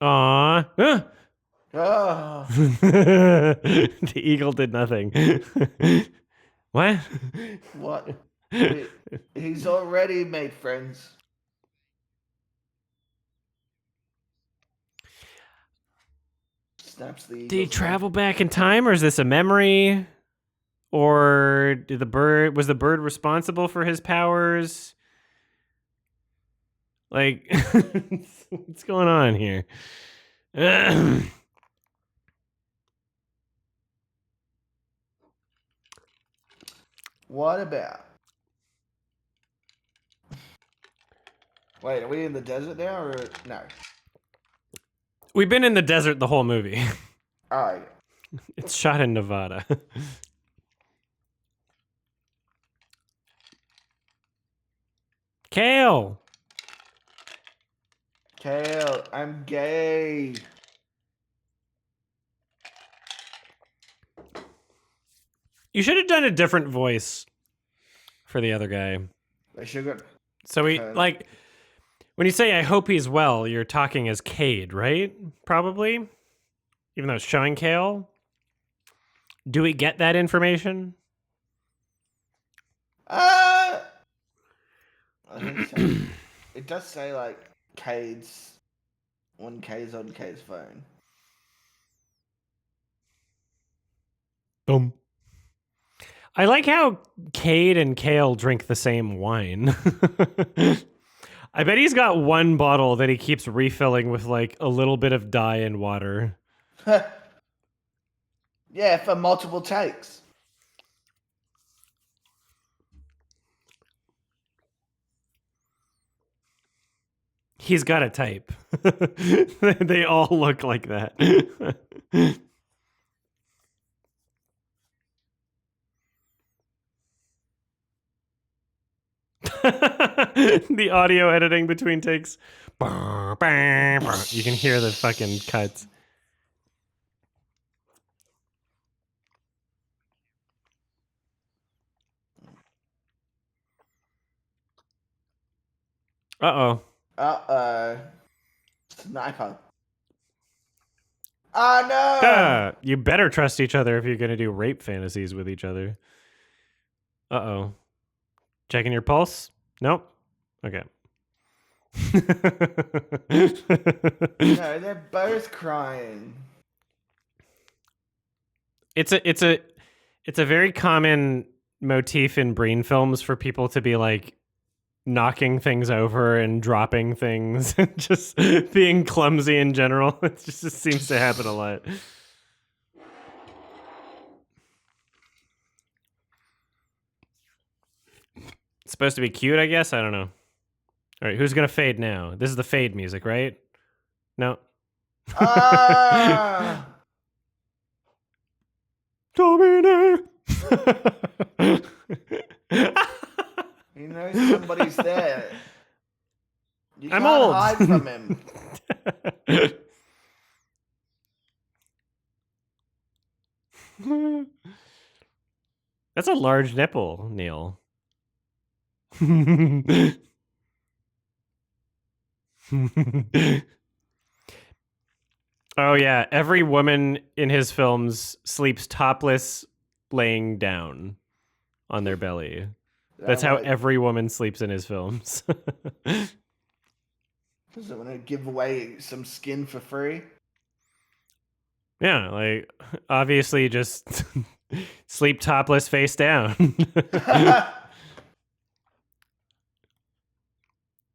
Aww. Ah! Oh. The eagle did nothing. What? What? He's already made friends. Snaps the eagle. Did he travel back in time, or is this a memory? Or did was the bird responsible for his powers? Like, what's going on here? What about? Wait, are we in the desert now or no? We've been in the desert the whole movie. Alright. It's shot in Nevada. Kale! Kale, I'm gay. You should have done a different voice for the other guy. I should. So like, when you say, I hope he's well, you're talking as Cade, right? Probably? Even though it's showing Kale? Do we get that information? I think so. It does say, like, Cade's... When Cade's on Cade's phone. Boom. I like how Cade and Kale drink the same wine. I bet he's got one bottle that he keeps refilling with like a little bit of dye and water. Yeah, for multiple takes. He's got a type. They all look like that. The audio editing between takes. You can hear the fucking cuts. Uh-oh. Sniper. Oh no! You better trust each other if you're going to do rape fantasies with each other. Uh-oh. Checking your pulse? Nope. Okay. No, they're both crying. It's a very common motif in Breen films for people to be like knocking things over and dropping things and just being clumsy in general. It just seems to happen a lot. It's supposed to be cute, I guess. I don't know. All right, who's gonna fade now? This is the fade music, right? No. Ah! Dominic. He knows somebody's there. You I'm can't old. hide from him. That's a large nipple, Neil. Oh yeah, every woman in his films sleeps topless laying down on their belly. That's how every woman sleeps in his films. Does it want to give away some skin for free? Yeah, like obviously just sleep topless face down.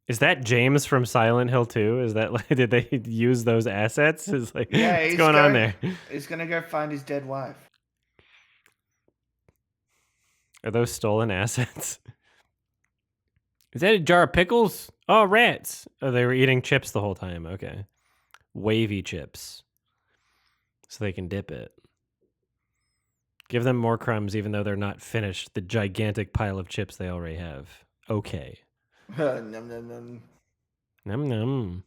Is that James from Silent Hill 2? Is that like, did they use those assets? Is like, Yeah, what's going on there? He's gonna go find his dead wife. Are those stolen assets? Is that a jar of pickles? Oh, rats. Oh, they were eating chips the whole time. Okay. Wavy chips. So they can dip it. Give them more crumbs even though they're not finished. The gigantic pile of chips they already have. Okay. Num num num. Num num.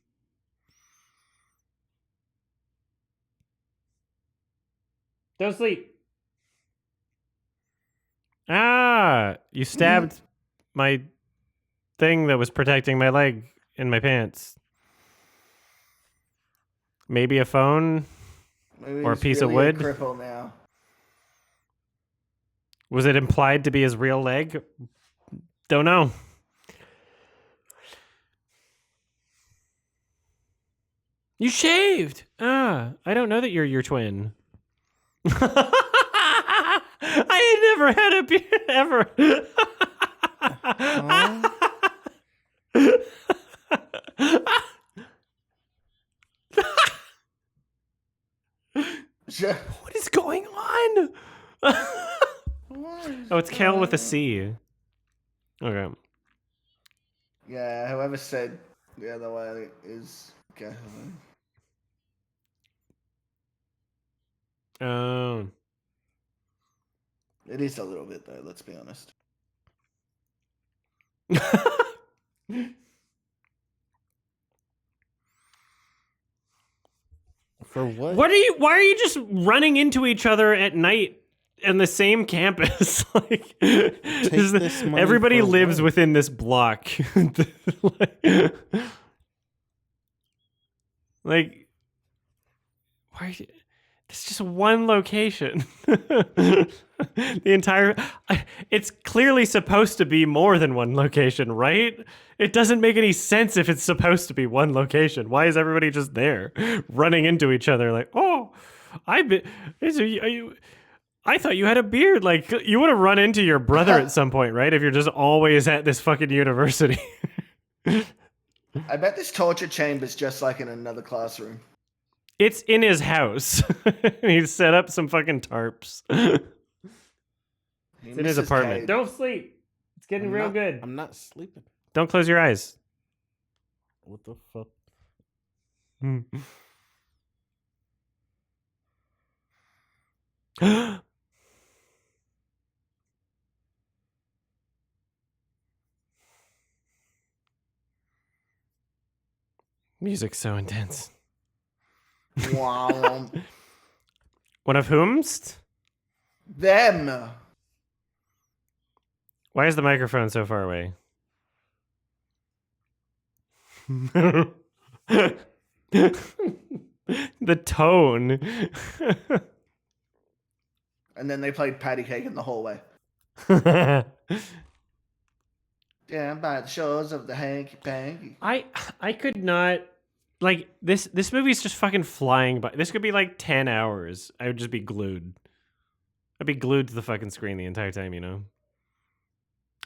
Don't sleep. Ah, you stabbed my thing that was protecting my leg in my pants. Maybe a phone? Maybe Or a he's piece of really wood? A cripple now. Was it implied to be his real leg? Don't know. You shaved. Ah, I don't know that you're your twin. I ain't never had a beard ever. What is going on? Oh, it's Kale with a C. Okay. Yeah, whoever said the other way is okay. It is a little bit though, let's be honest. For what? Why are you just running into each other at night in the same campus? Like, everybody lives within this block. Like, why? It's just one location. It's clearly supposed to be more than one location, right? It doesn't make any sense if it's supposed to be one location. Why is everybody just there, running into each other? Like, oh, I thought you had a beard. Like, you would have run into your brother at some point, right? If you're just always at this fucking university. I bet this torture chamber's just like in another classroom. It's in his house. He's set up some fucking tarps. It's in his apartment. Cade. Don't sleep. It's getting real good. I'm not sleeping. Don't close your eyes. What the fuck? Music's so intense. Wow. One of whomst? Them. Why is the microphone so far away? The tone. And then they played patty cake in the hallway. Yeah, by the shores of the hanky panky. I could not like this movie's just fucking flying by. This could be like 10 hours. I would just be glued. I'd be glued to the fucking screen the entire time, you know?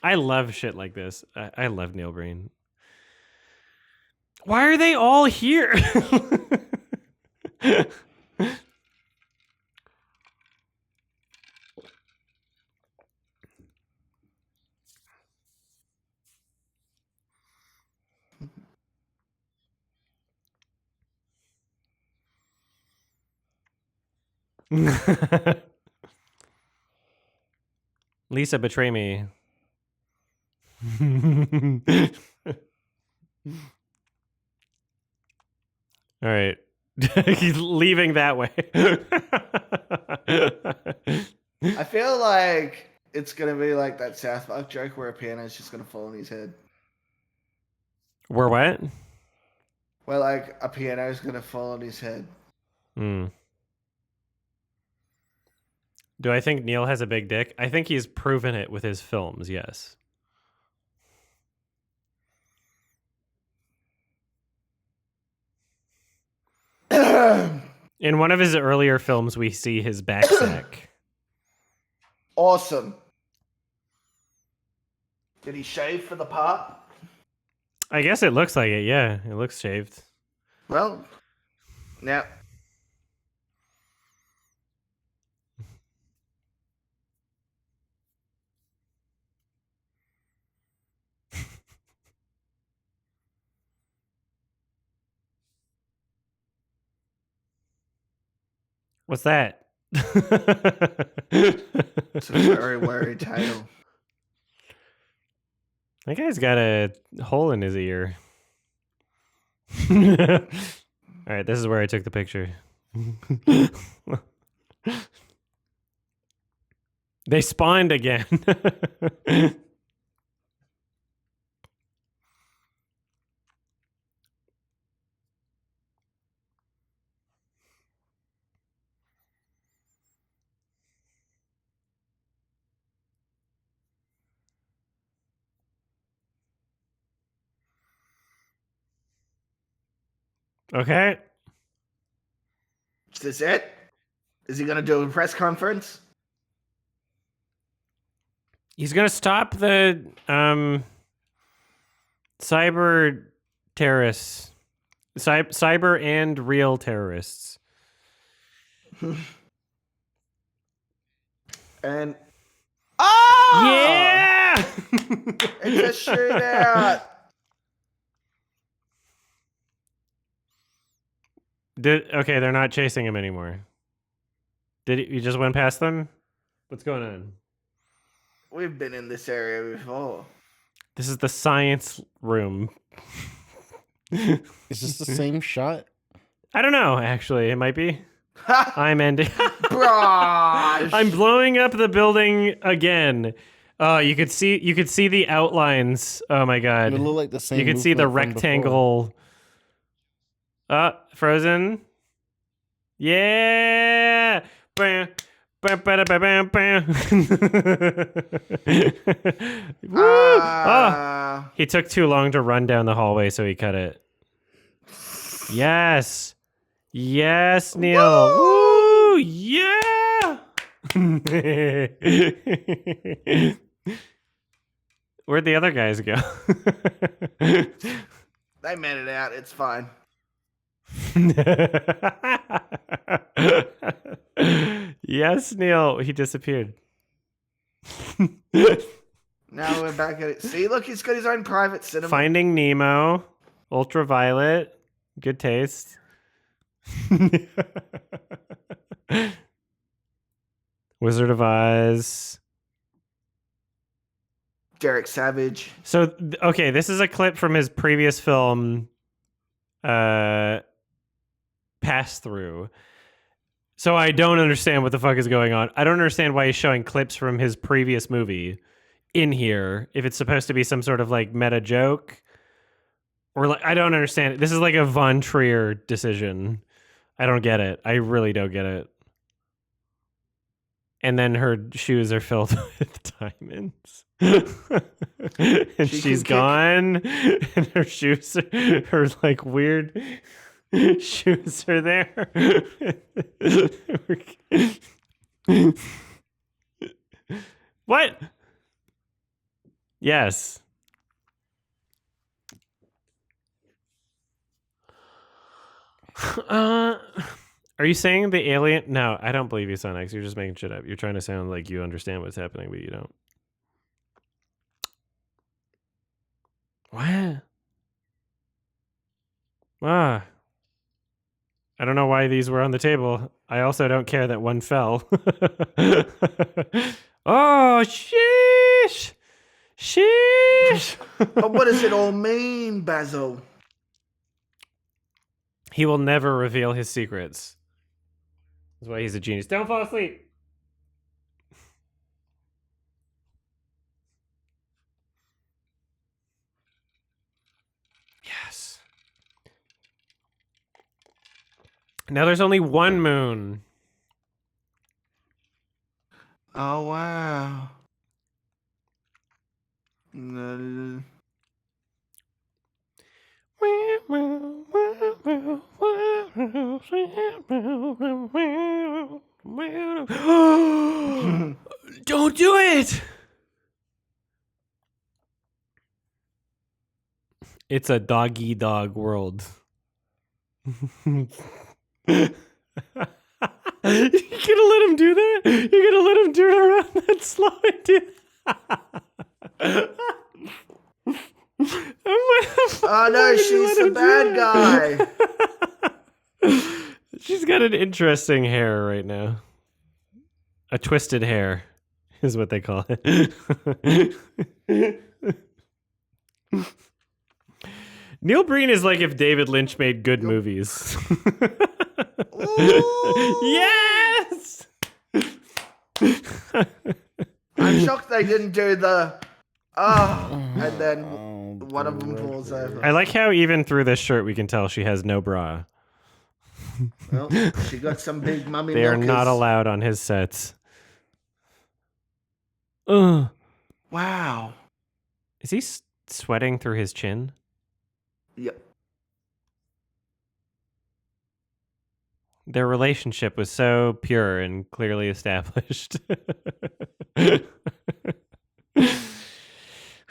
I love shit like this. I love Neil Breen. Why are they all here? Lisa, betray me. All right. He's leaving that way. I feel like it's gonna be like that South Park joke where a piano is just gonna fall on his head. We're what? Where like a piano is gonna fall on his head. Hmm. Do I think Neil has a big dick? I think he's proven it with his films, yes. In one of his earlier films, we see his back sack. Awesome. Did he shave for the part? I guess it looks like it, yeah. It looks shaved. Well, now. What's that? It's a very worried tail. That guy's got a hole in his ear. All right, this is where I took the picture. They spawned again. Okay. Is this it? Is he gonna do a press conference? He's gonna stop the cyber terrorists. Cyber and real terrorists. And oh Yeah! it's a shootout. Okay, they're not chasing him anymore. You just went past them? What's going on? We've been in this area before. This is the science room. Is this the same shot? I don't know, actually. It might be. I'm ending. Bruh. I'm blowing up the building again. Oh, you could see the outlines. Oh my god. It looked like the same. You could see the movement from before. rectangle. Frozen. Yeah. Bam. Bam, bam, bam, bam, bam. Woo! Oh, he took too long to run down the hallway, so he cut it. Yes. Yes, Neil. Woo! Yeah. Where'd the other guys go? They made it out. It's fine. Yes, Neil. He disappeared. Now we're back at it. See, look, he's got his own private cinema. Finding Nemo, Ultraviolet, good taste. Wizard of Oz. Derek Savage. So, okay, this is a clip from his previous film, Pass Through. So I don't understand what the fuck is going on. I don't understand why he's showing clips from his previous movie in here if it's supposed to be some sort of like meta joke. Or like, I don't understand it. This is like a Von Trier decision. I don't get it. I really don't get it. And then her shoes are filled with diamonds. And she's gone. And her shoes, her like weird shoes are there. What? Yes. Are you saying the alien? No, I don't believe you, Son X. You're just making shit up. You're trying to sound like you understand what's happening, but you don't. What? Ah. I don't know why these were on the table. I also don't care that one fell. Oh, sheesh! Sheesh! But what does it all mean, Basil? He will never reveal his secrets. That's why he's a genius. Don't fall asleep. Yes. Now there's only one moon. Oh, wow. No. Don't do it. It's a doggy dog world. You're gonna let him do that? You're gonna let him do it around that slide, dude? Oh no, she's the bad guy. She's got an interesting hair right now. A twisted hair is what they call it. Neil Breen is like if David Lynch made good movies. Yes! I'm shocked they didn't do the and then one of them falls over. I like how even through this shirt we can tell she has no bra. Well, she got some big mummy They are milkers. not allowed on his sets. Ugh. Wow. Is he sweating through his chin? Yep. Their relationship was so pure and clearly established.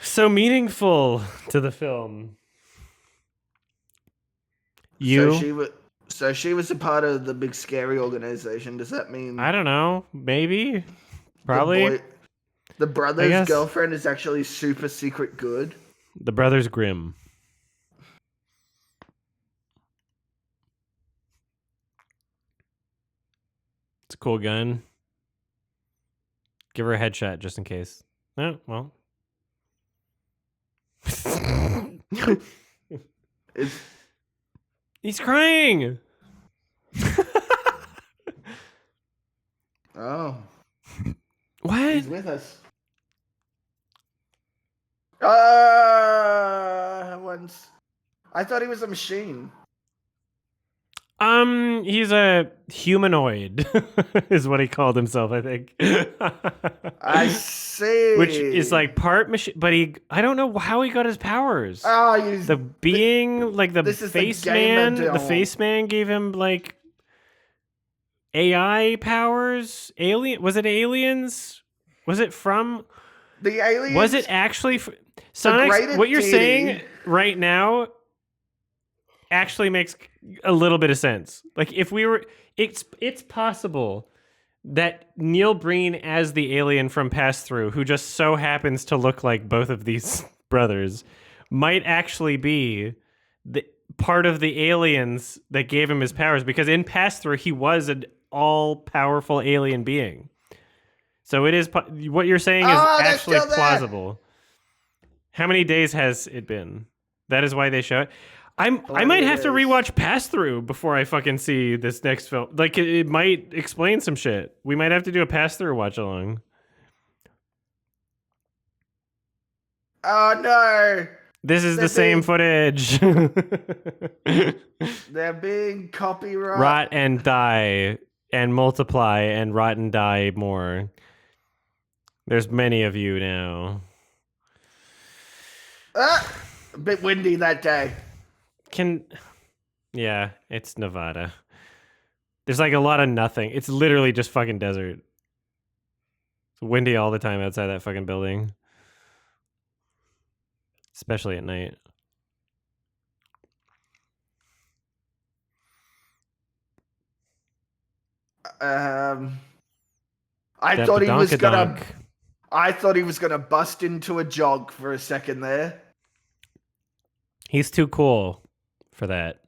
So meaningful to the film. So she was a part of the big scary organization. Does that mean I don't know. Maybe. Probably. The brother's girlfriend is actually super secret good? The Brothers Grimm. It's a cool gun. Give her a headshot just in case. Oh, well. He's crying. Oh. What? He's with us. Once. I thought he was a machine. He's a humanoid, is what he called himself, I think. I see. Which is like part machine, but I don't know how he got his powers. The being, like the face man, the face man gave him like AI powers. Was it aliens? Was it from the aliens? Was it actually Sonic? What you're saying right now actually makes a little bit of sense. Like if we were, it's possible that Neil Breen as the alien from Pass Through, who just so happens to look like both of these brothers, might actually be the part of the aliens that gave him his powers, because in Pass Through he was an all-powerful alien being. So it is what you're saying is actually plausible. How many days has it been? That is why they show it. I might have to rewatch Pass Through before I fucking see this next film. Like it might explain some shit. We might have to do a Pass Through watch along. Oh no! This is the same footage. They're being copyright. Rot and die and multiply and rot and die more. There's many of you now. A bit windy that day. Yeah, it's Nevada. There's like a lot of nothing. It's literally just fucking desert. It's windy all the time outside that fucking building. Especially at night. I thought he was gonna bust into a jog for a second there. He's too cool for that.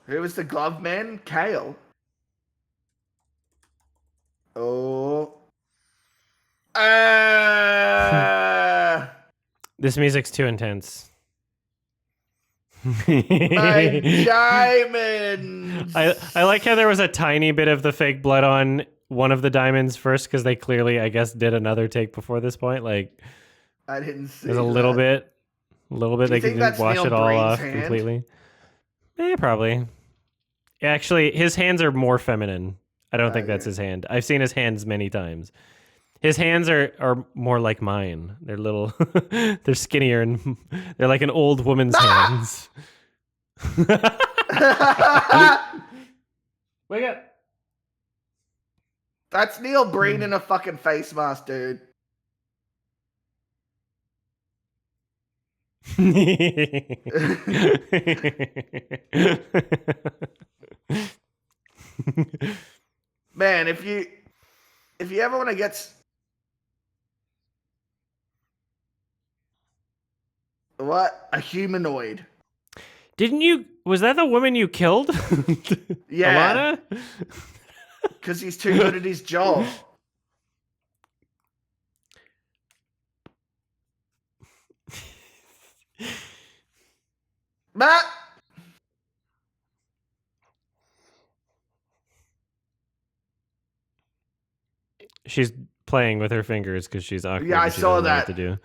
Who was the glove man? Kale. Oh. This music's too intense. My diamonds. I like how there was a tiny bit of the fake blood on one of the diamonds first, because they clearly, I guess, did another take before this point. Like, I didn't see. There's a little bit. They didn't wash Neil it all Breen's off hand? completely. Probably. Actually, his hands are more feminine. I don't think that's his hand. I've seen his hands many times. His hands are more like mine. They're little. They're skinnier and they're like an old woman's hands. Wake up. That's Neil Breen in a fucking face mask, dude. Man, if you ever want to get a humanoid. Didn't you? Was that the woman you killed? Yeah. Alana? Because he's too good at his job. Matt. She's playing with her fingers because she's awkward. Yeah, I she saw doesn't know that. what to do.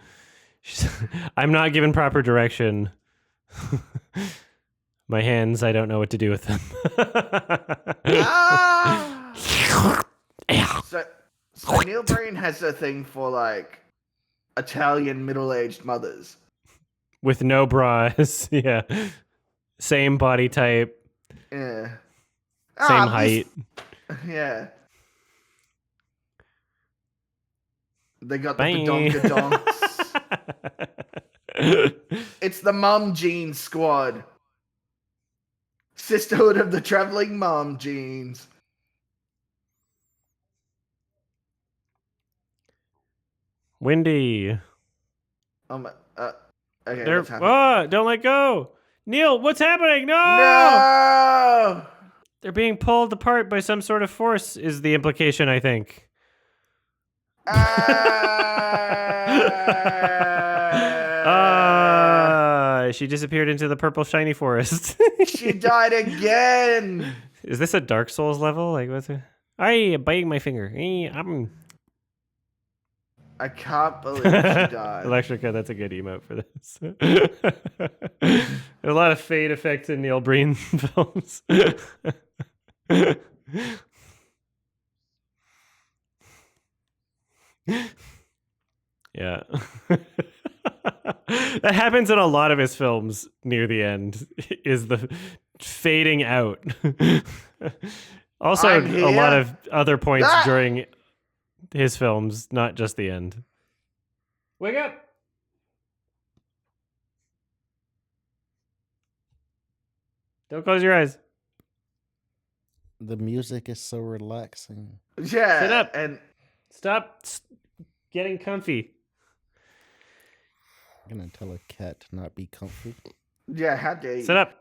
I'm not given proper direction. My hands, I don't know what to do with them. So Neil Breen has a thing for like Italian middle-aged mothers with no bras. Yeah, same body type. Yeah, same height. Yeah. They got Bye. the badonkadonks. It's the Mum Jeans Squad. Sisterhood of the Traveling Mum Jeans. Windy. Okay, They're, what's happening? don't let go. Neil, what's happening? No! No! They're being pulled apart by some sort of force, is the implication, I think. She disappeared into the purple shiny forest. She died again. Is this a Dark Souls level? Like, what's it? I'm biting my finger. I can't believe she died. Electrica, that's a good emote for this. A lot of fade effects in Neil Breen films. Yeah. That happens in a lot of his films near the end, is the fading out. Also, a lot of other points during his films, not just the end. Wake up! Don't close your eyes. The music is so relaxing. Yeah. Sit up. And Stop getting comfy. I'm gonna tell a cat to not be comfy. yeah, how dare you? Sit up.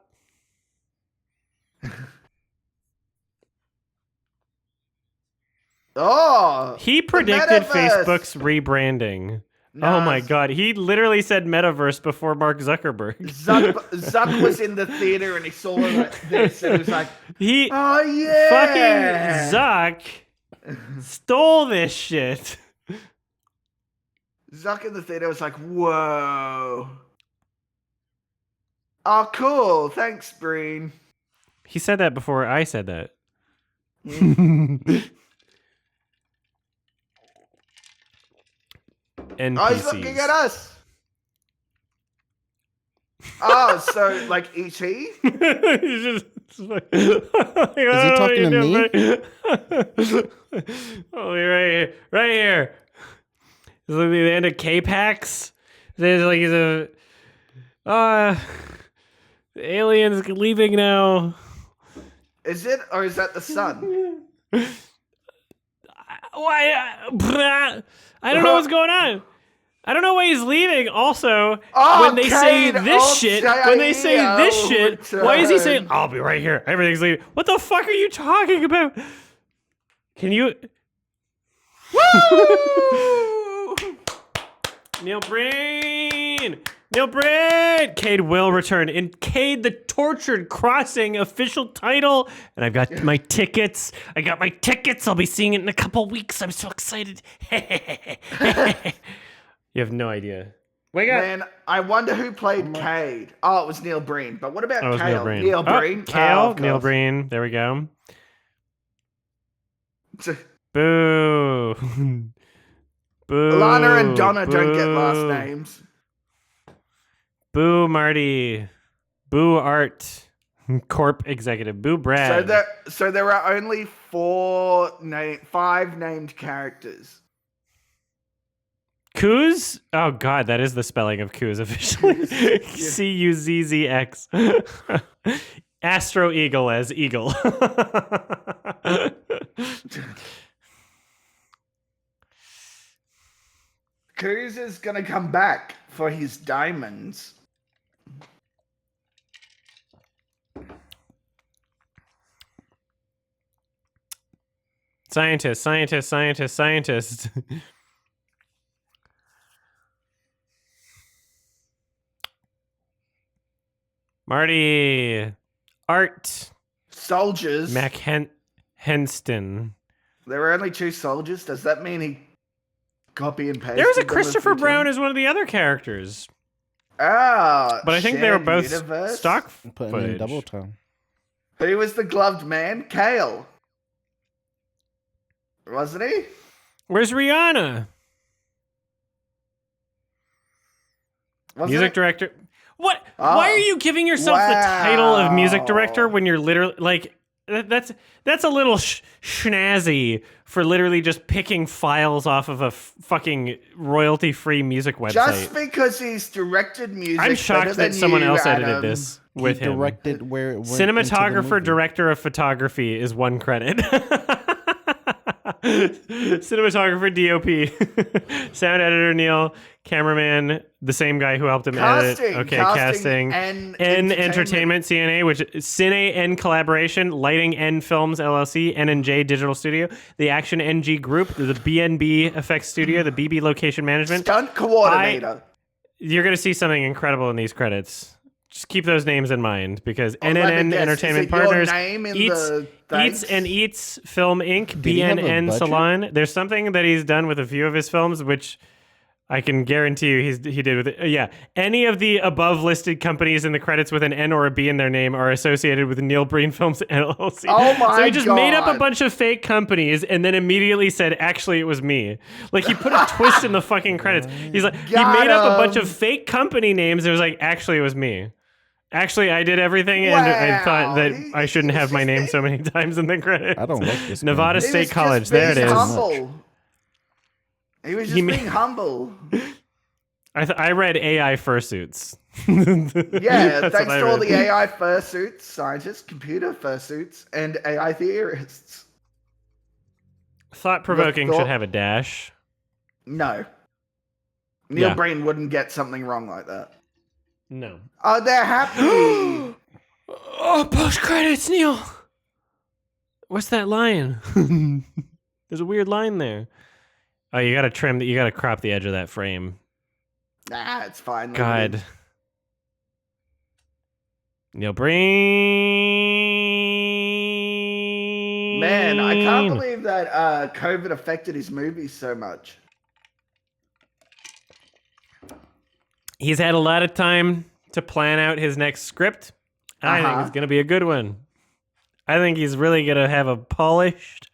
Oh, He the predicted metaverse! Facebook's rebranding. Oh my god, he literally said metaverse before Mark Zuckerberg. Zuck was in the theater and he saw like this and he was like, He oh yeah! fucking Zuck stole this shit. Zuck in the theater was like, whoa. Oh, cool. Thanks, Breen. He said that before I said that. NPCs. Oh, he's looking at us. Oh, so like E.T.? He's just like, Is he talking to me? Oh, right here. It's like the end of K-Pax. There's like he's a the alien's leaving now. Is it, or is that the sun? Why? I don't know what's going on. I don't know why he's leaving. Also, when they say this shit, why is he saying, I'll be right here? Everything's leaving. What the fuck are you talking about? Can you... Woo! Neil Breen! Neil Breen! Cade will return. In Cade the Tortured Crossing official title. And I've got my tickets. I got my tickets. I'll be seeing it in a couple weeks. I'm so excited. You have no idea. Wake up. Man, I wonder who played Cade. Oh, it was Neil Breen. But what about Oh, it was Kale? Neil Breen. Neil Breen? Kale, Oh, of Neil course. Breen. There we go. Boo. Boo. Lana and Donna don't get last Boo. names. Boo, Marty. Boo, Art. Corp executive. Boo, Brad. So there are only 5 named characters. Kuz? Oh god, that is the spelling of Kuz officially. C-U-Z-Z-X. Astro Eagle as Eagle. Cruz is gonna come back for his diamonds. Scientist, scientist, scientist, scientist. Marty. Art. Soldiers. Mac Henston. There were only 2 soldiers. Does that mean he copy and paste? There was a Christopher Brown as one of the other characters. Ah, But I think they were shared both universe? stock Putting footage. in double time. Who was the gloved man? Kale. Wasn't he? Where's Rihanna? Wasn't Music it? director. What? Oh. Why are you giving yourself the title of music director Wow. when you're literally like that's a little schnazzy for literally just picking files off of a fucking royalty-free music website. Just because he's directed music. I'm better shocked than that someone you, else edited Adam. this with He him. directed where it went into the Cinematographer, movie. director of photography is one credit. Cinematographer, DOP, sound editor Neil, cameraman, the same guy who helped him edit. Okay, casting. and N Entertainment, CNA, which is Cine N Collaboration, Lighting N Films LLC, N&J Digital Studio, the Action NG Group, the BNB Effects Studio, the BB Location Management. Stunt coordinator. You're going to see something incredible in these credits. Just keep those names in mind because Oh, let me NNN guess, Entertainment is it your Partners, name in Eats, the Eats thanks? and Eats Film Inc., he have a BNN budget? Salon. There's something that he's done with a few of his films, which I can guarantee you he did with it. Yeah. Any of the above listed companies in the credits with an N or a B in their name are associated with Neil Breen Films LLC. Oh my So he just made up a God. bunch of fake companies and then immediately said, actually, it was me. Like he put a twist in the fucking credits. He's like, he Got made up a bunch him. of fake company names. It was like, actually, it was me. Actually, I did everything, and I thought Wow. that I shouldn't have my name so many times in the credits. I don't like this. Nevada man. He State was just College. There it being is. Humble. He was just He ma- being humble. I read AI fursuits. Yeah, That's thanks what I to all read. the AI fursuits, scientists, computer fursuits, and AI theorists. Thought provoking should thought- have a dash. No. Neil Yeah. Breen wouldn't get something wrong like that. No. Oh, they're happy. Oh, post credits, Neil. What's that line? There's a weird line there. Oh, you gotta trim. You gotta crop the edge of that frame. Nah, it's fine. leave it in. God. Neil Breen. Man, I can't believe that COVID affected his movies so much. He's had a lot of time to plan out his next script. I think it's gonna be a good one. I think he's really gonna have a polished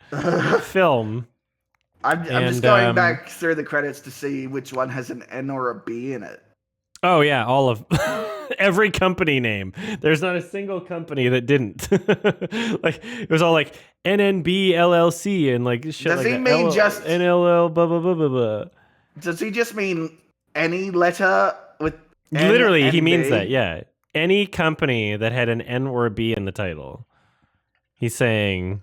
film. I'm just going back through the credits to see which one has an N or a B in it. Oh yeah, all of every company name. There's not a single company that didn't. Like it was all like NNB LLC and like shit Does like he that. mean just- NLL blah blah blah blah blah. Does he just mean any letter with N Literally, and he means B? that. Yeah, any company that had an N or a B in the title. He's saying.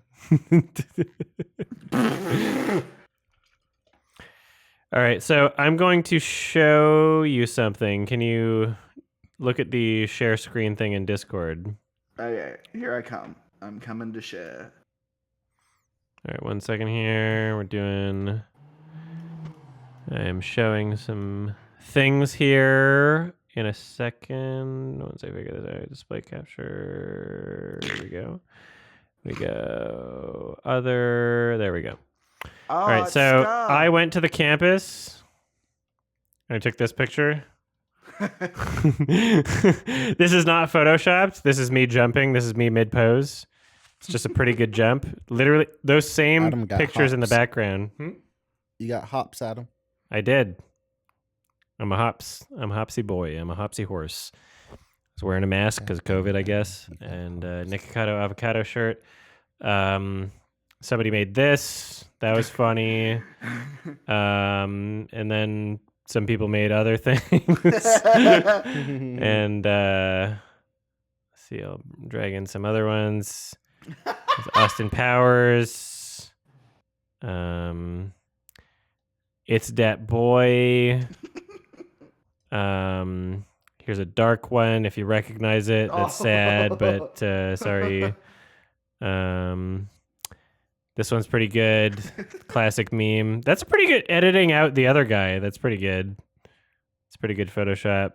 All right, so I'm going to show you something. Can you look at the share screen thing in Discord? Okay, here I come. I'm coming to share. All right, 1 second here. I'm showing some things here in a second. Once I figure this out, display capture. Here we go. There we go. Oh, All right, it's so Scar. I went to the campus. I took this picture. This is not photoshopped. This is me jumping. This is me mid pose. It's just a pretty good jump. Literally, those same Adam got pictures in the hops. background. You got hops, Adam. I did. I'm a hopsy boy. I'm a hopsy horse. I was wearing a mask because of COVID, I guess, and Nikocado avocado shirt. Somebody made this. That was funny. And then some people made other things. And let's see, I'll drag in some other ones. There's Austin Powers. It's that boy. Here's a dark one. If you recognize it, that's sad, but sorry. This one's pretty good. Classic meme. That's pretty good editing out the other guy. That's pretty good. It's pretty good Photoshop.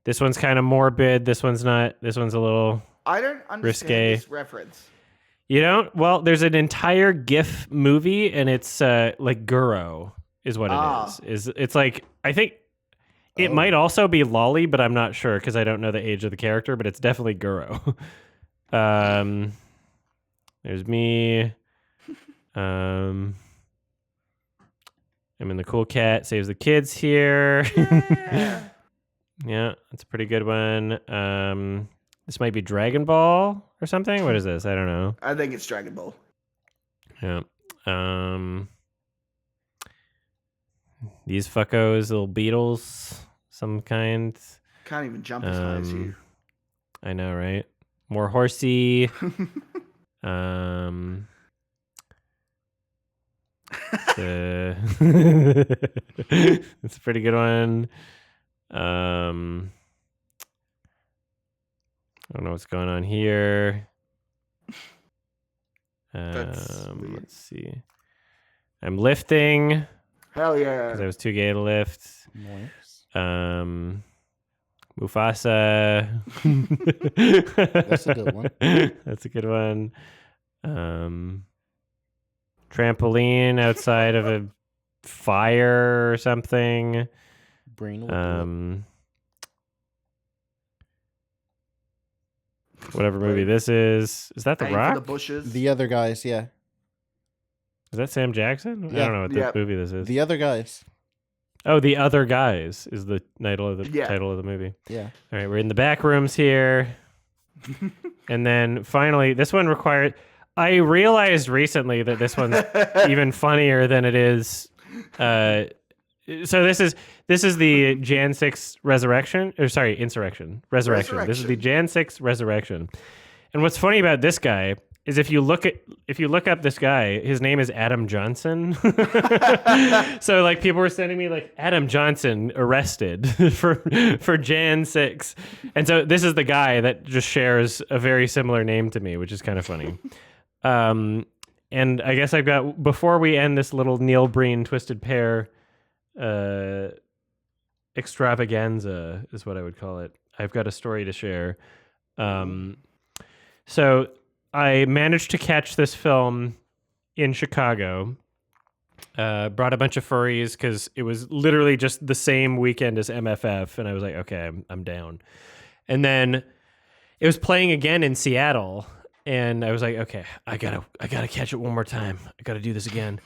This one's kind of morbid. This one's not. This one's a little. I don't understand risque. this reference. You don't? Well, there's an entire GIF movie, and it's like Guro is what it is. It's like I think it might also be Lolly, but I'm not sure because I don't know the age of the character. But it's definitely Guro. There's me. I'm in the cool cat saves the kids here. Yeah. Yeah, that's a pretty good one. This might be Dragon Ball or something. What is this? I don't know. I think it's Dragon Ball. Yeah. These fuckos, little beetles, some kind. Can't even jump as high as you. I know, right? More horsey. It's a pretty good one. I don't know what's going on here. That's weird. Let's see. I'm lifting Hell yeah. because I was too gay to lift. Nice. Mufasa. That's a good one. That's a good one. Trampoline outside of a fire or something. Brain will do it. Whatever movie this is. Is that The Aim for Rock? the bushes. The other guys, yeah. Is that Sam Jackson? I Yeah. don't know what Yeah. movie this is. The other guys. Oh, The Other Guys is the title of the Yeah. title of the movie. Yeah. All right, we're in the back rooms here. And then finally, this one required. I realized recently that this one's even funnier than it is So this is the Jan 6 resurrection, or sorry, insurrection, resurrection. This is the Jan 6 resurrection. And what's funny about this guy is if you look up this guy, his name is Adam Johnson. So like people were sending me like Adam Johnson arrested for Jan 6. And so this is the guy that just shares a very similar name to me, which is kind of funny. And I guess I've got, before we end this little Neil Breen Twisted Pair extravaganza is what I would call it. I've got a story to share. So I managed to catch this film in Chicago. Brought a bunch of furries because it was literally just the same weekend as MFF, and I was like, okay, I'm down. And then it was playing again in Seattle, and I was like, okay, I gotta catch it one more time. I gotta do this again.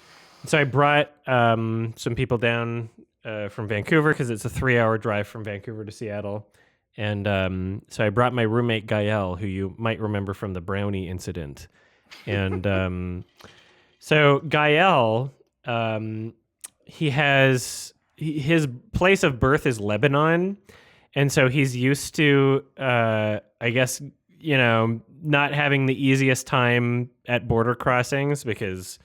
So I brought some people down from Vancouver because it's a 3-hour drive from Vancouver to Seattle. And so I brought my roommate Gael, who you might remember from the brownie incident. And so Gael, his place of birth is Lebanon. And so he's used to, I guess, not having the easiest time at border crossings because,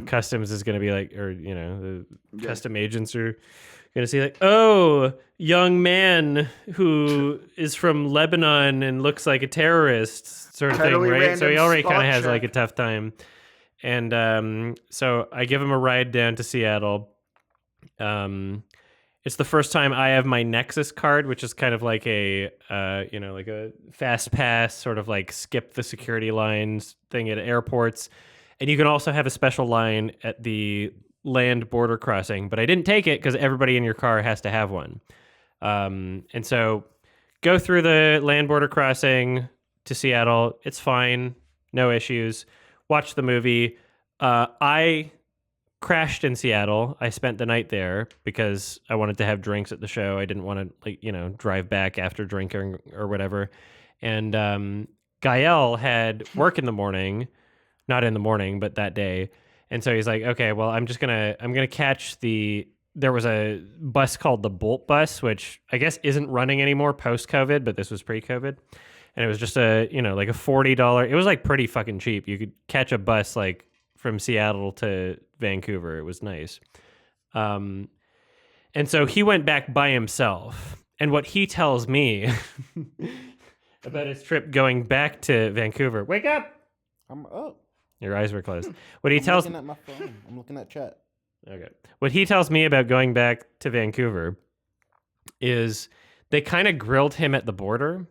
customs is going to be like, or, the custom agents are going to see like, oh, young man who is from Lebanon and looks like a terrorist sort of Totally thing, right? So he already kind of has check. like a tough time. And so I give him a ride down to Seattle. It's the first time I have my Nexus card, which is kind of like a, like a fast pass, sort of like skip the security lines thing at airports. And you can also have a special line at the land border crossing, but I didn't take it because everybody in your car has to have one. And so go through the land border crossing to Seattle. It's fine. No issues. Watch the movie. I crashed in Seattle. I spent the night there because I wanted to have drinks at the show. I didn't want to drive back after drinking or whatever. And Gael had work in the morning, not in the morning, but that day. And so he's like, okay, well, I'm gonna catch there was a bus called the Bolt bus, which I guess isn't running anymore post-COVID, but this was pre-COVID. And it was just like a $40. It was like pretty fucking cheap. You could catch a bus like from Seattle to Vancouver. It was nice. And so he went back by himself. And what he tells me about his trip going back to Vancouver, wake up! I'm up. Your eyes were closed. I'm looking at my phone. I'm looking at chat. Okay. What he tells me about going back to Vancouver is they kind of grilled him at the border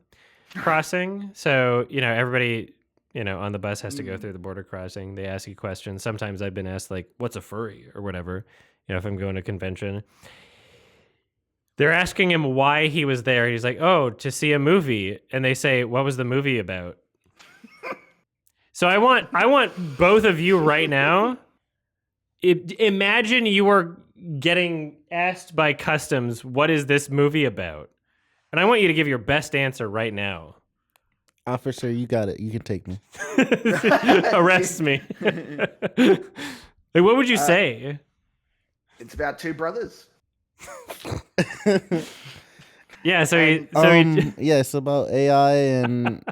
crossing. So, everybody, on the bus has to go through the border crossing. They ask you questions. Sometimes I've been asked, like, what's a furry or whatever, if I'm going to convention. They're asking him why he was there. He's like, oh, to see a movie. And they say, what was the movie about? So I want both of you right now. Imagine you were getting asked by customs, what is this movie about? And I want you to give your best answer right now. Officer, you got it. You can take me. Arrest me. Like, what would you say? It's about two brothers. Yeah, yeah, it's about AI and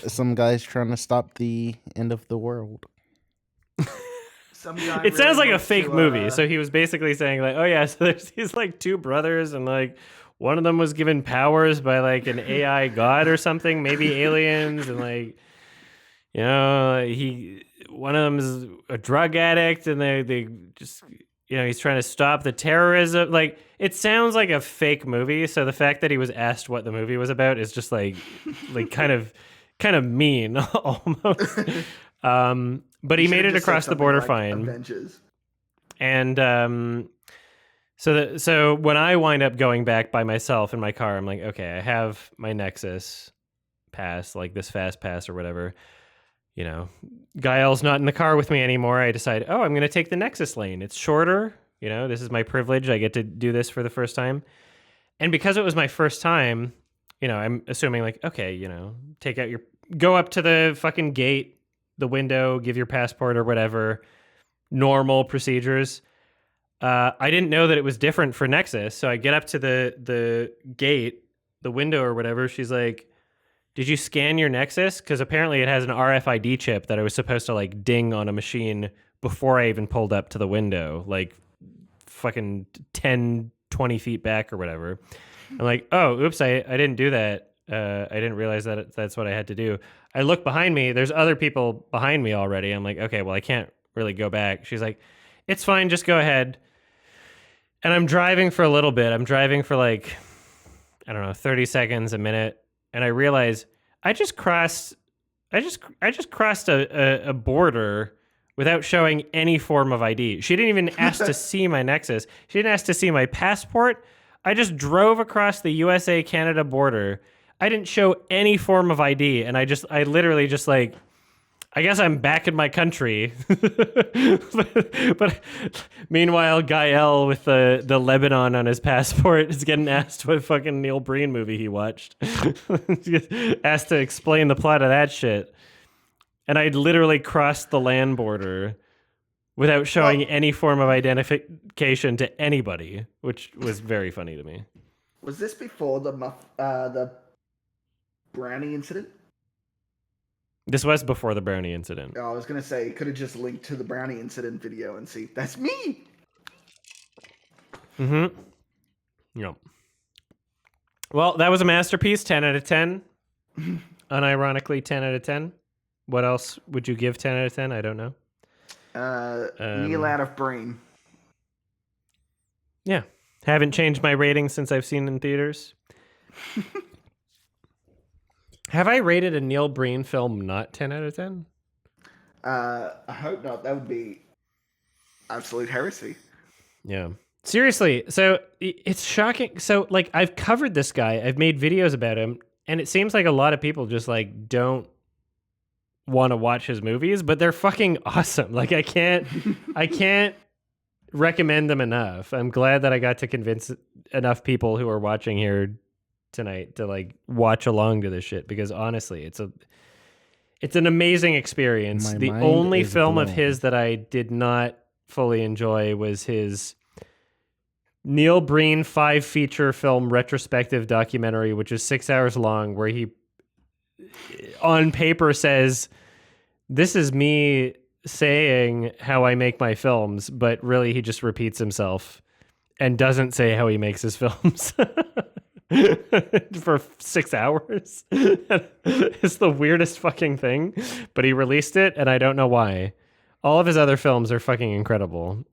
some guys trying to stop the end of the world. It sounds like a fake movie. So he was basically saying like, oh yeah, so there's these like two brothers and like one of them was given powers by like an AI god or something, maybe aliens, and like, one of them is a drug addict and they just, he's trying to stop the terrorism. Like, it sounds like a fake movie. So the fact that he was asked what the movie was about is just like kind of mean almost. But he made it across the border fine. Avengers. And so when I wind up going back by myself in my car, I'm like, okay, I have my Nexus pass, like this fast pass or whatever. Gael's not in the car with me anymore. I decide, I'm going to take the Nexus lane. It's shorter. This is my privilege. I get to do this for the first time. And because it was my first time, I'm assuming like, okay, go up to the fucking gate, the window, give your passport or whatever, normal procedures. I didn't know that it was different for Nexus, so I get up to the gate, the window or whatever. She's like, "Did you scan your Nexus?" Because apparently it has an RFID chip that I was supposed to like ding on a machine before I even pulled up to the window, like fucking 10, 20 feet back or whatever. I'm like, "Oh, oops, I didn't do that. I didn't realize that that's what I had to do." I look behind me. There's other people behind me already. I'm like, "Okay, well, I can't really go back." She's like, "It's fine. Just go ahead." And I'm driving for a little bit. I'm driving for like, I don't know, 30 seconds, a minute. And I realize I just crossed a border without showing any form of ID. She didn't even ask to see my Nexus. She didn't ask to see my passport. I just drove across the USA-Canada border. I didn't show any form of ID, and I literally just like, I guess I'm back in my country. but meanwhile, Gael with the Lebanon on his passport is getting asked what fucking Neil Breen movie he watched. Asked to explain the plot of that shit. And I literally crossed the land border without showing any form of identification to anybody, which was very funny to me. Was this before the brownie incident? This was before the brownie incident. Oh, I was going to say, you could have just linked to the brownie incident video and see, that's me! Mm-hmm. Yep. Well, that was a masterpiece, 10 out of 10. Unironically, 10 out of 10. What else would you give 10 out of 10? I don't know. Neil out of brain. Yeah. Haven't changed my rating since I've seen it in theaters. Have I rated a Neil Breen film not 10 out of 10? I hope not. That would be absolute heresy. Yeah. Seriously, so it's shocking. So, like, I've covered this guy. I've made videos about him, and it seems like a lot of people just, like, don't want to watch his movies, but they're fucking awesome. Like, I can't recommend them enough. I'm glad that I got to convince enough people who are watching here tonight to like watch along to this shit, because honestly, it's an amazing experience. The only film of his that I did not fully enjoy was his Neil Breen 5-feature film retrospective documentary, which is 6 hours long, where he on paper says, "This is me saying how I make my films," but really he just repeats himself and doesn't say how he makes his films. For 6 hours. It's the weirdest fucking thing, but he released it, and I don't know why. All of his other films are fucking incredible.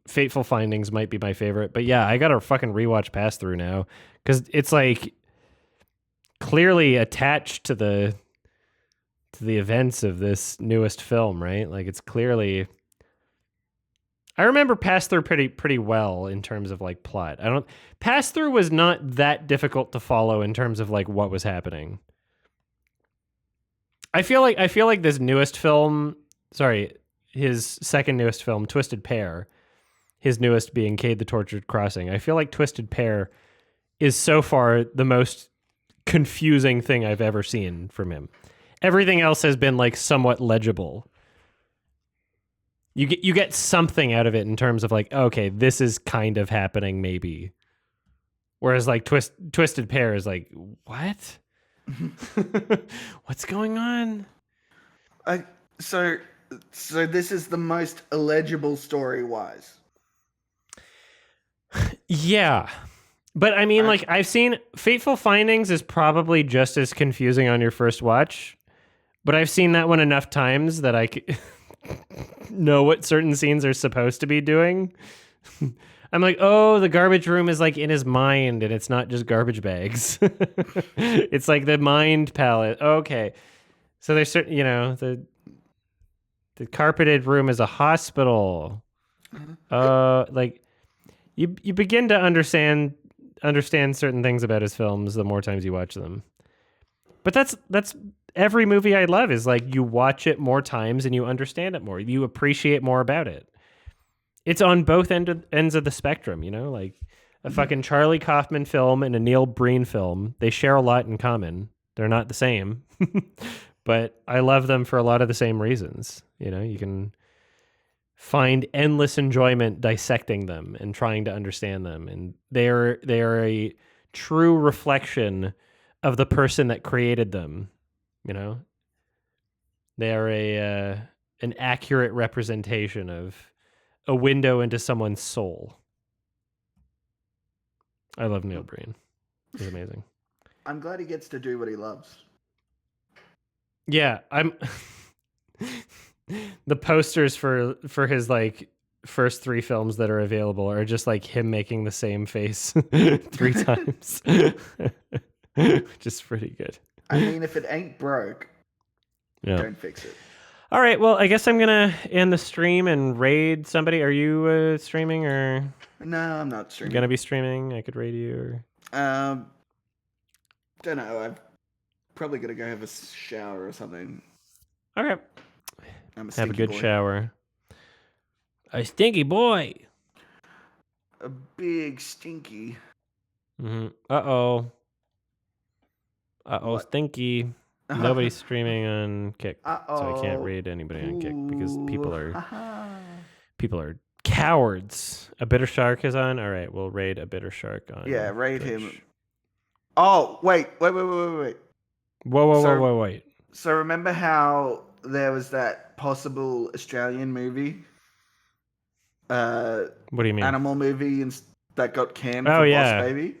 Fateful Findings might be my favorite, but yeah, I gotta fucking rewatch Pass Through now, because it's like clearly attached to the events of this newest film, right? Like, it's clearly, I remember Pass Through pretty well in terms of like plot. Pass Through was not that difficult to follow in terms of like what was happening. I feel like this newest film, his second newest film, Twisted Pair, his newest being Cade the Tortured Crossing. I feel like Twisted Pair is so far the most confusing thing I've ever seen from him. Everything else has been like somewhat legible. You get something out of it in terms of like, okay, this is kind of happening maybe. Whereas like Twisted Pair is like, what? What's going on? So this is the most illegible story-wise. Yeah. But I mean, like, I've seen Fateful Findings is probably just as confusing on your first watch, but I've seen that one enough times that I know what certain scenes are supposed to be doing. I'm like, oh, the garbage room is like in his mind, and it's not just garbage bags. It's like the mind palette. Okay. So there's certain, the carpeted room is a hospital. Like you begin to understand certain things about his films the more times you watch them. But that's every movie I love is like you watch it more times and you understand it more. You appreciate more about it. It's on both ends of the spectrum, like a fucking Charlie Kaufman film and a Neil Breen film. They share a lot in common. They're not the same, but I love them for a lot of the same reasons. You can find endless enjoyment dissecting them and trying to understand them, and they are a true reflection of the person that created them. You know, they are an accurate representation of a window into someone's soul. I love Neil Breen. He's amazing. I'm glad he gets to do what he loves. Yeah, I'm. The posters for his like first 3 films that are available are just like him making the same face 3 times, which is pretty good. I mean, if it ain't broke, Yeah. don't fix it. All right. Well, I guess I'm gonna end the stream and raid somebody. Are you streaming or? No, I'm not streaming. Gonna be streaming. I could raid you or. Don't know. I'm probably gonna go have a shower or something. Okay. I'm a Have a good boy. shower. A stinky boy. A big stinky. Mm-hmm. Uh-oh. What? Stinky. Nobody's streaming on Kick, so I can't raid anybody on Kick because people are cowards. A bitter shark is on. All right, we'll raid a bitter shark on. Yeah, raid Twitch. him. Oh, wait. Whoa, wait. So remember how there was that possible Australian movie? What do you mean? Animal movie that got canned for yeah. Boss Baby?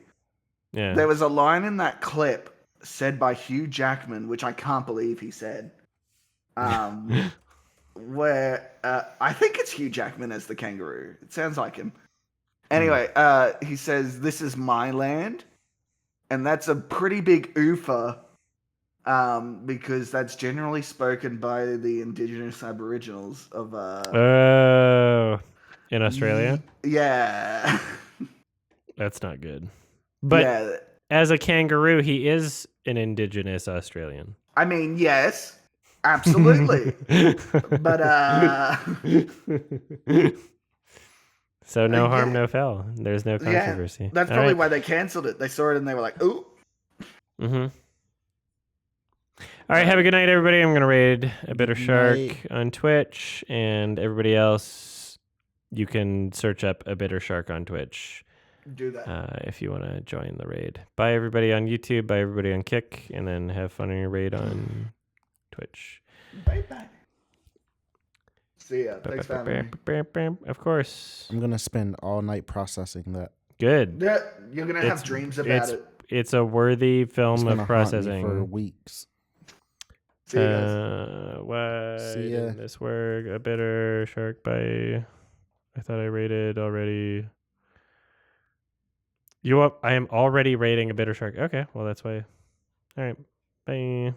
Yeah. There was a line in that clip said by Hugh Jackman, which I can't believe he said, where I think it's Hugh Jackman as the kangaroo. It sounds like him. Anyway, he says, "This is my land," and that's a pretty big oofa, because that's generally spoken by the indigenous Aboriginals of. In Australia? Yeah. That's not good. But yeah. As a kangaroo, he is an indigenous Australian. I mean, yes, absolutely. But so no harm, no foul. There's no controversy. Yeah, that's probably why they canceled it. They saw it and they were like, "Ooh." Mm-hmm. All right, have a good night, everybody. I'm gonna raid a bitter shark on Twitch, and everybody else, you can search up a bitter shark on Twitch. Do that if you want to join the raid. Bye, everybody on YouTube. Bye, everybody on Kick, and then have fun in your raid on Twitch. Bye. See ya. Thanks for having me. Of course. I'm gonna spend all night processing that. Good. Yeah, you're gonna have dreams about it. It's a worthy film of processing for weeks. See you guys. Why See ya. didn't this work? A bitter shark bite. I thought I rated already. I am already rating a bitter shark. Okay, well that's why. All right. Bye.